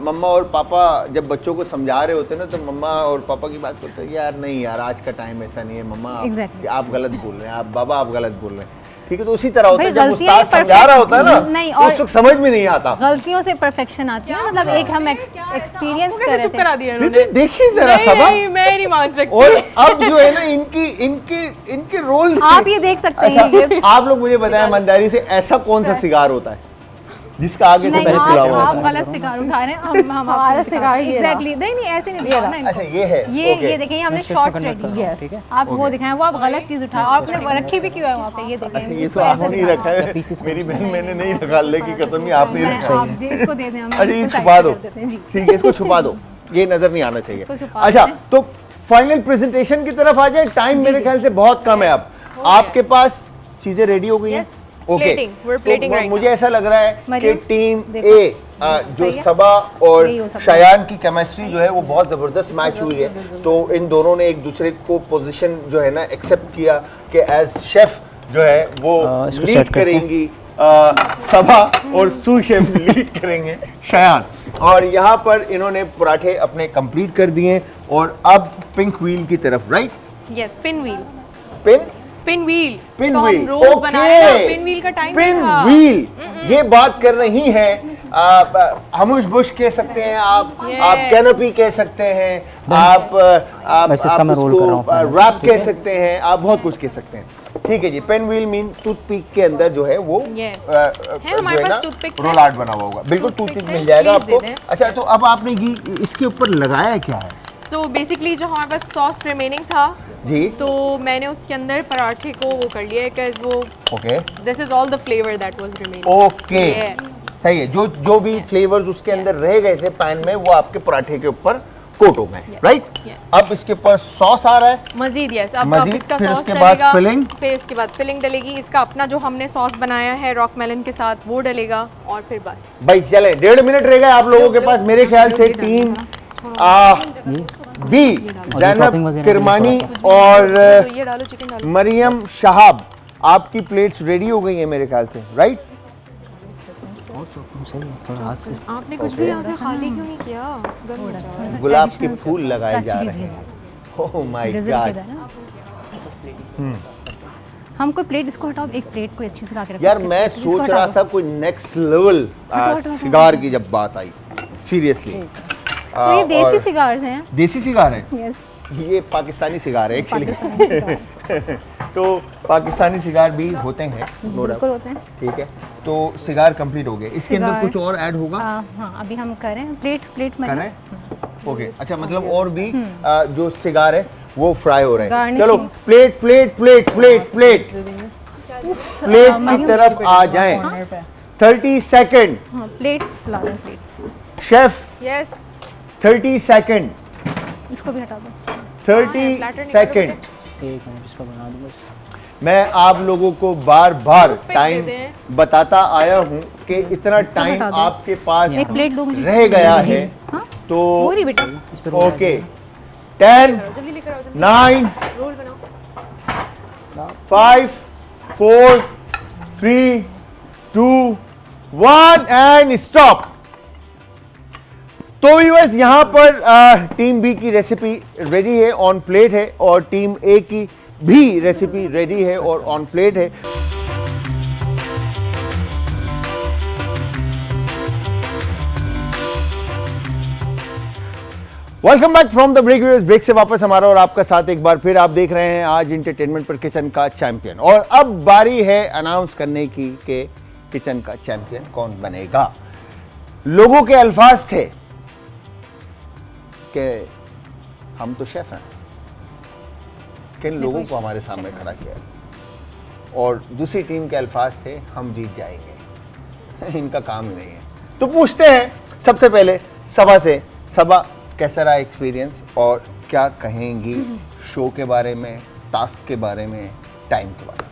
मम्मा और पापा जब बच्चों को समझा रहे होते हैं ना, तो मम्मा और पापा की बात करते हैं, यार नहीं यार आज का टाइम ऐसा नहीं है मम्मा, Exactly. आप गलत बोल रहे हैं, आप बाबा आप गलत बोल रहे हैं। ठीक है, तो उसी तरह होता है भाई, जब गलतियाँ उस्ताद perfect समझा रहा होता है ना, नहीं, तो और- उस वक्त समझ में नहीं आता। गलतियों से परफेक्शन आती है, मतलब एक हम एक्सपीरियंस आपको कर कैसे रहे चुप करा थे। दिया इन्होंने? देखिए जरा नहीं, सबा, नहीं, मैं नहीं मान सकती। और अब जो है ना इनके रोल, आप ये देख सकते हैं, अच्छा, आप लोग मुझे बताएं ईमानदारी से, ऐसा कौन सा सिगार होता है जिसका आगे से नहीं, पहले खुला हुआ आप होता है। गलत शिकार उठा रहे हैं हम हमारा शिकार ये रहा। एग्जैक्टली नहीं ऐसे नहीं दिखाना इनको। अच्छा ये है, ये okay. ये देखिए ये हमने मैं शॉर्ट्स convert रेडी कर रहा हूँ, है ठीक है? आप वो दिखाएं वो आप गलत चीज उठाए और आपने रखी भी क्यों है वहाँ पे ये अच्छा देखें ये इसको तो ऐसे आपने नहीं रखा है, pieces मेरी बहन मैंने नहीं रखा, अल्लाह की कसम ही आपने मैं रखा आप है। दे इसको दे दें हमें अच्छा ये इसको छुपा side दो, पे कर देते हैं, जी। ठीक है इसको छुपा दो, ये नजर नहीं आना चाहिए। इसको छुपा अच्छा देते हैं। तो फाइनल प्रेजेंटेशन की तरफ आ जाए, टाइम मेरे ख्याल से बहुत कम है अब। हो गया। आपके पास चीजें रेडी हो गई हैं? Yes, okay plating, we're plating right मुझे now. ऐसा लग रहा है कि मरियम, टीम देखो। ए जो सही है? सबा और यही हो सकता है। शयान की केमिस्ट्री जो है वो बहुत जबरदस्त मैच हुई है, तो इन दोनों ने एक दूसरे को पोजीशन जो है ना एक्सेप्ट किया कि एज शेफ जो है वो इसको लीड set करते हैं। करेंगी सबा और सू शेफ लीड करेंगे शयान। और यहाँ पर इन्होंने पराठे अपने कंप्लीट कर दिए और अब पिंक व्हील की तरफ, right? Yes, pin wheel, pin pin wheel, pin तो हम व्हील, रोज बना रहे हैं ना, पिन व्हील का टाइम पिन था। व्हील, ये बात कर रही है हमुश बुश कह सकते हैं आप Yes. कैनोपी कह सकते हैं, आप बस इसका मैं roll कर रहा हूँ पहले, रैप कह सकते हैं, आप बहुत कुछ कह सकते हैं। ठीक है जी, पेन व्हील मीन टूथपिक के अंदर जो है वो Yes. है हमारे पास toothpicks हैं। रोल आर्ट बना हुआ होगा, बिल्कुल Toothpicks टूथपिक हैं, मिल जाएगा please आपको। दे दें। अच्छा तो अब आपने ये इसके ऊपर लगाया क्या है सो बेसिकली जो हमारे पास सॉस रिमेनिंग था जी? तो मैंने उसके अंदर पराठे को वो कर लिया बिकॉज वो okay this is all the flavour that was remaining. Okay सही है, जो जो भी फ्लेवर्स उसके अंदर रह गए थे पैन में वो आपके पराठे के ऊपर कोट हो गए, राइट? yes. अब इसके ऊपर सॉस आ रहा है, मजीद यस, अब मज़ीद, इसका फिर सॉस उसके बाद डलेगा, filling? फिर इसके बाद फिलिंग डलेगी, इसका अपना जो हमने सॉस बनाया है रॉक मेलन के साथ वो डलेगा और फिर बस भाई चले 1.5 मिनट रह गए आप लोगों के पास। मेरे ख्याल से टीम बी topping जैनब वगैरह किरमानी भी और तो ये डालो, चिकन डालो। मरियम शहाब, आपकी प्लेट्स रेडी हो गई है मेरे ख्याल से, राइट? सही है, थोड़ा हाथ से आपने कुछ भी यहाँ से खाली क्यों नहीं किया? गर्म हो जाएगा। गुलाब के फूल लगाए जा रहे हैं, ओह माय Drizzle गॉड। किधर है? हम कोई प्लेट इसको हटाओ, एक प्लेट कोई अच्छी से ला के रखो। यार इसके मैं ऊपर, इसको सोच हटा रहा दो। था कोई नेक्स्ट लेवल सिगार की जब बात आई, सीरियसली। तो ये देसी सिगार्स हैं। देसी सिगार है, यस, ये पाकिस्तानी सिगार है एक्चुअली। पाकिस्तानी सिगार तो पाकिस्तानी सिगार भी होते हैं, नो बिल्कुल होते हैं। ठीक है, तो सिगार कंप्लीट हो गए, इसके अंदर सिगार। कुछ और ऐड होगा? हाँ अभी हम करें प्लेट में करना है? ओके, अच्छा मतलब और भी जो सिगार है वो फ्राई हो रहे हैं। Garnishing। चलो plate plate plate plate plate plate की तरफ आ जाएं। 30 सेकंड, हाँ प्लेट्स ला दें प्लेट्स, शेफ यस 30 सेकंड, इसको भी हटा दो। 30 platter सेकंड। एक मिनट इसको बना दूँ बस। मैं आप लोगों को बार बार Toothpick टाइम दे दें। बताता आया हूँ कि इतना टाइम हटा दो। आपके पास एक प्लेट दो मुझे। रह गया है, हाँ तो वो रही बेटा। इस पे roll ओके डाल 10 जल्दी लेकर आओ, जल्दी 9 रोल बनाओ। 5 4 3 2 1 एंड स्टॉप। तो व्यूअर्स यहाँ पर टीम बी की रेसिपी रेडी है, ऑन प्लेट है, और टीम ए की भी रेसिपी रेडी है और ऑन प्लेट है। Welcome back from the break. Viewers, break से वापस हमारा और आपका साथ एक बार फिर आप देख रहे हैं आज इंटरटेनमेंट पर किचन का चैंपियन, और अब बारी है अनाउंस करने की कि किचन का चैंपियन कौन बनेगा। लोगों के अल्फाज थे कि हम तो शेफ हैं, किन लोगों को हमारे सामने खड़ा किया, और दूसरी टीम के अल्फाज थे हम जीत जाएंगे, इनका काम ही नहीं है। तो पूछते हैं सबसे पहले सबा से, सबा कैसा रहा एक्सपीरियंस और क्या कहेंगी शो के बारे में, टास्क के बारे में, टाइम के बारे में?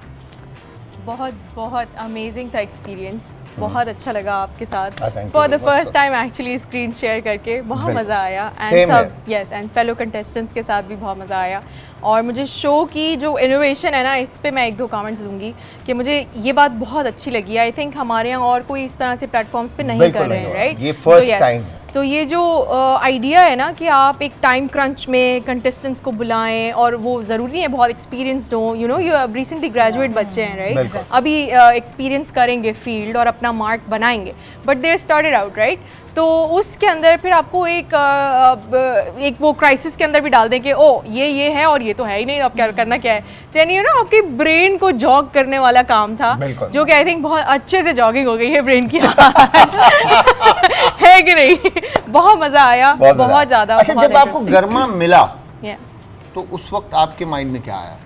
बहुत बहुत अमेजिंग था एक्सपीरियंस, बहुत अच्छा लगा आपके साथ thank you for the very much, first sir. Time actually screen share करके बहुत बिल्कुल। मज़ा आया, Same एंड है। सब यस एंड फेलो कंटेस्टेंट्स के साथ भी बहुत मज़ा आया। और मुझे शो की जो इनोवेशन है ना, इस पे मैं 1-2 कमेंट्स दूंगी कि मुझे ये बात बहुत अच्छी लगी। आई थिंक हमारे यहाँ और कोई इस तरह से प्लेटफॉर्म्स पे नहीं बिल्कुल कर रहे नहीं हैं, हो रहा। राइट? ये first time है। तो ये जो आइडिया है ना कि आप एक टाइम क्रंच में कंटेस्टेंट्स को बुलाएं, और वो ज़रूरी नहीं है बहुत एक्सपीरियंसड हो, you know you recently graduate बच्चे हैं, राइट? बिल्कुल। अभी एक्सपीरियंस करेंगे फील्ड और अपना मार्क बनाएंगे, but there started out, right? तो उसके अंदर फिर आपको एक वो क्राइसिस के अंदर भी डाल दें कि ओ ये है और ये तो है ही नहीं, अब क्या करना क्या है। तो यानी ना आपके ब्रेन को जॉग करने वाला काम था, जो कि आई थिंक बहुत अच्छे से जॉगिंग हो गई है ब्रेन की आज है कि नहीं? बहुत मजा आया, बहुत ज़्यादा। अच्छा, जब आपको गर्मा मिला Yeah. तो उस वक्त आपके माइंड में क्या आया?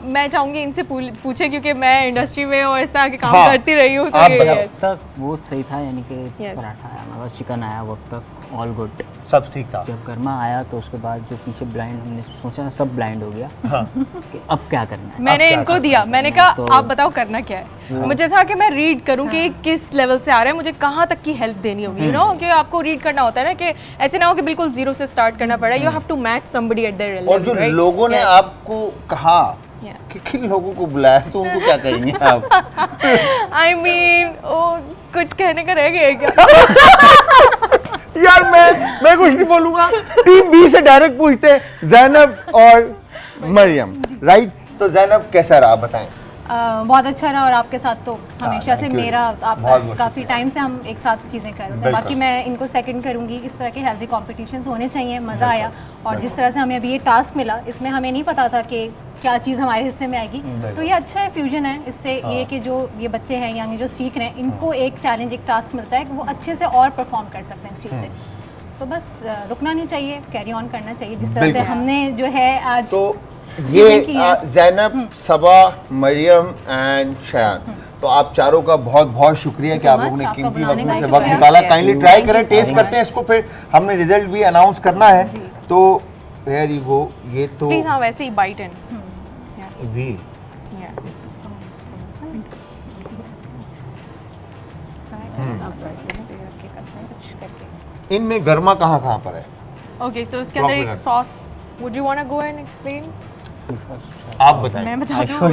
मैं चाहूंगी इनसे पूछे, क्योंकि मैं इंडस्ट्री में और इस तरह के काम हाँ, करती रही हूँ। तो आप ये बताओ। yes. तक वो सही था, यानी कि Yes. पराठा आया हमारे पास, चिकन आया, वक्त तक ऑल गुड। सब ठीक था। जब गर्मा आया तो उसके बाद जो पीछे ब्लाइंड, हमने सोचा सब ब्लाइंड हो गया कि अब क्या करना है। मैंने क्या इनको करना दिया, मैंने कहा तो- आप बताओ करना क्या है। मुझे था कि मैं रीड करूं कि किस लेवल से आ रहा है, मुझे कहाँ तक की हेल्प देनी होगी, यू नो, कि आपको रीड करना होता है ना, कि ऐसे ना हो कि बिल्कुल जीरो से स्टार्ट करना पड़ा। You have to match somebody at their level. और जो लोगों ने आपको कहा कि किन लोगों को बुलाया, तो उनको क्या कहेंगे आप? आई मीन कुछ कहने का रह गया क्या? यार मैं कुछ नहीं बोलूंगा। टीम बी से डायरेक्ट पूछते हैं, ज़ैनब और मरियम, राइट? तो ज़ैनब कैसा रहा, बताएं। बहुत अच्छा रहा, और आपके साथ तो हमेशा से thank you. मेरा बहुत आपका बहुत काफ़ी टाइम से हम एक साथ चीज़ें कर रहे थे। बिल्कुल। बाकी मैं इनको सेकंड करूंगी, इस तरह के हेल्दी कॉम्पिटिशन्स होने चाहिए, मज़ा आया। और जिस तरह से हमें अभी ये टास्क मिला, इसमें हमें नहीं पता था कि क्या चीज़ हमारे हिस्से में आएगी, तो ये अच्छा है, फ्यूजन है। इससे ये कि जो ये बच्चे हैं यानी जो सीख रहे हैं, इनको एक चैलेंज, एक टास्क मिलता है कि वो अच्छे से और परफॉर्म कर सकते हैं इस चीज़ से। तो बस रुकना नहीं चाहिए, कैरी ऑन करना चाहिए, जिस तरह से बिल्कुल। हमने जो है आज तो present की ये है। ज़ैनब, सबा, मरियम एंड शयान, तो आप चारों का बहुत बहुत शुक्रिया कि so आप much, लोगों ने आपका कीमती बुलाने वक्त में का से शुक्रिया। वक्त निकाला। Yes. Kindly try Thank you करें, so टेस्ट करते हैं इसको, फिर हमने रिजल्ट भी अनाउंस करना है। तो हियर यू गो। ये तो प्लीज हाँ, वैसे ही बाइट इन। भी इनमें गर्मा कहाँ कहाँ पर है? ओके, सो इसके अंदर Rock एक melon. Sauce, would you want to go and explain? आप बताएं। मैं बता दूं।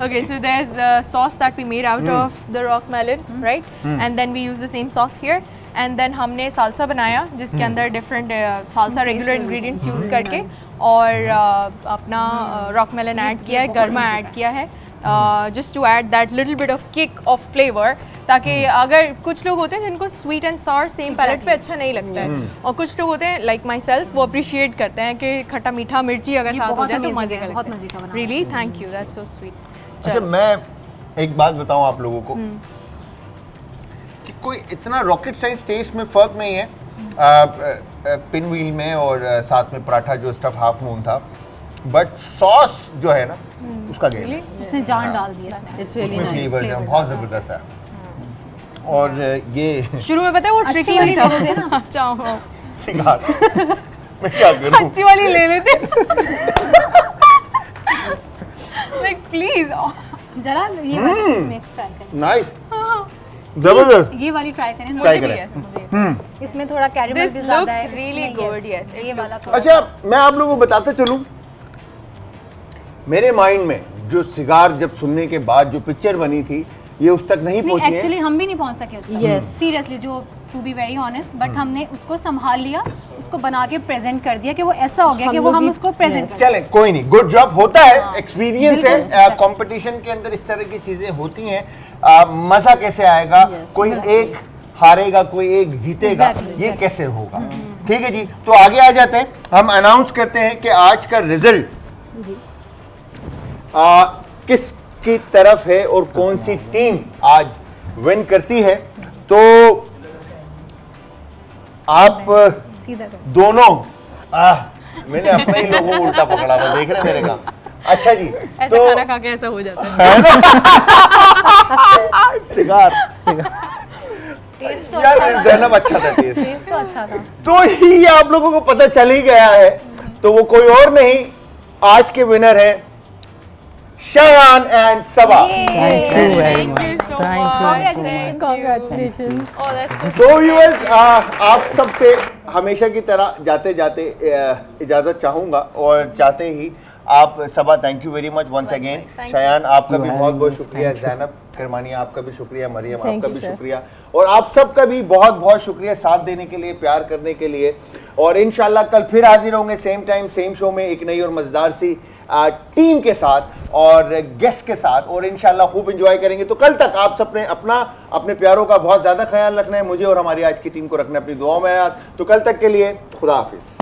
Okay, so there's the sauce that we made out of the rock melon, right? And then we use the same sauce here. And then हमने salsa बनाया, जिसके अंदर different salsa regular ingredients use करके, और अपना रॉक मेलन ऐड किया है, गर्मा ऐड किया है, just to add that little bit of kick of flavour, ताकि अगर कुछ लोग होते हैं जिनको sweet and sour same palate पे अच्छा नहीं लगता है, और कुछ लोग होते हैं लाइक माई सेल्फ, वो अप्रिशिएट करते हैं कि खट्टा मीठा मिर्ची अगर साथ हो बहुत जाए तो amazing मजे है, का बहुत लगता मजे का है। बना really thank you, that's so sweet. अच्छा, मैं एक बात बताऊं आप लोगों को कि कोई इतना रॉकेट साइंस टेस्ट में फर्क नहीं है पिन व्हील में और साथ में पराठा जो स्टफ हाफ मून था, बट सॉस जो है ना उसका गेम है। इसने जान डाल दी है इसमें। इट्स रियली उसमें नाइस। फ्लेवर जो बहुत जबरदस्त है। और ये शुरू में पता है वो अच्छी ट्रिकी वाली नहीं ले लेते था। ना। अच्छा हाँ। सिगार मैं क्या करूं? अच्छी वाली ले लेते। Like please. जरा ये वाली इसमें ट्राई करें, नाइस, जबरदस्त। ये वाली ट्राई करें। Try मुझे भी करें। yes, मुझे। इसमें थोड़ा कैरेमल This भी ज्यादा looks है। really इसमें good, yes, it ये वाला looks थोड़ा अच्छा, मैं आप लोगों को बताते चलूं, मेरे माइंड में जो सिगार जब सुनने के बाद जो पिक्चर बनी थी, ये उस तक नहीं नहीं, पहुंची है। एक्चुअली हम भी नहीं पहुंच सके उसको। Yes. सीरियसली, जो to be very honest, but हमने उसको संभाल लिया, उसको बना के प्रेजेंट कर दिया कि वो ऐसा हो गया हम कि वो लोग हम भी- उसको प्रेजेंट yes. कर। चलें, कोई नहीं, गुड जॉब, होता है, हाँ, एक्सपीरियंस बिल्कुल, है। exactly. कंपटीशन के अंदर इस तरह की चीजें होती हैं। मजा कैसे आएगा? Yes, कोई एक हारेगा, कोई एक जीतेगा, Exactly, ये exactly. कैसे होगा? ठीक है जी, तो आगे आ जाते हैं। हम अनाउंस करते हैं कि आज का रिजल्ट किसकी तरफ है और कौन सी टीम आज विन करती है। तो आप सीधा कर। दोनों मैंने अपने ही लोगों को उल्टा पकड़ा हुआ, देख रहे हैं मेरे काम। अच्छा जी, ऐसा तो खाना खा के ऐसा हो जाता है। सिगार टेस्ट तो यार, अच्छा था। ज़ैनब अच्छा था टेस्ट। टेस्ट तो अच्छा था। तो ये आप लोगों को पता चल ही गया है, तो वो कोई और नहीं, आज के विनर है Shayan and Saba. Thank you very Thank you मच, so thank much. You. Thank you. Congratulations. Oh, that's so तो व्यूअर्स, आप सबसे हमेशा की तरह जाते जाते इजाजत चाहूंगा, और चाहते ही आप Saba, thank you very much once again. Thank you. Shayan, आपका भी You बहुत बहुत have- शुक्रिया। thank you. ज़ैनब, करमानी आपका भी शुक्रिया, मरियम Thank आपका you, भी chef. शुक्रिया, और आप सबका भी बहुत बहुत शुक्रिया साथ देने के लिए, प्यार करने के लिए। और इंशाल्लाह कल फिर हाजिर होंगे सेम टाइम सेम शो में एक नई और मजेदार सी टीम के साथ और गेस्ट के साथ, और इंशाल्लाह खूब एंजॉय करेंगे। तो कल तक आप सबने अपने प्यारों का बहुत ज़्यादा ख्याल रखना है, मुझे और हमारी आज की टीम को रखना है अपनी दुआओं में याद। तो कल तक के लिए खुदा हाफिज़।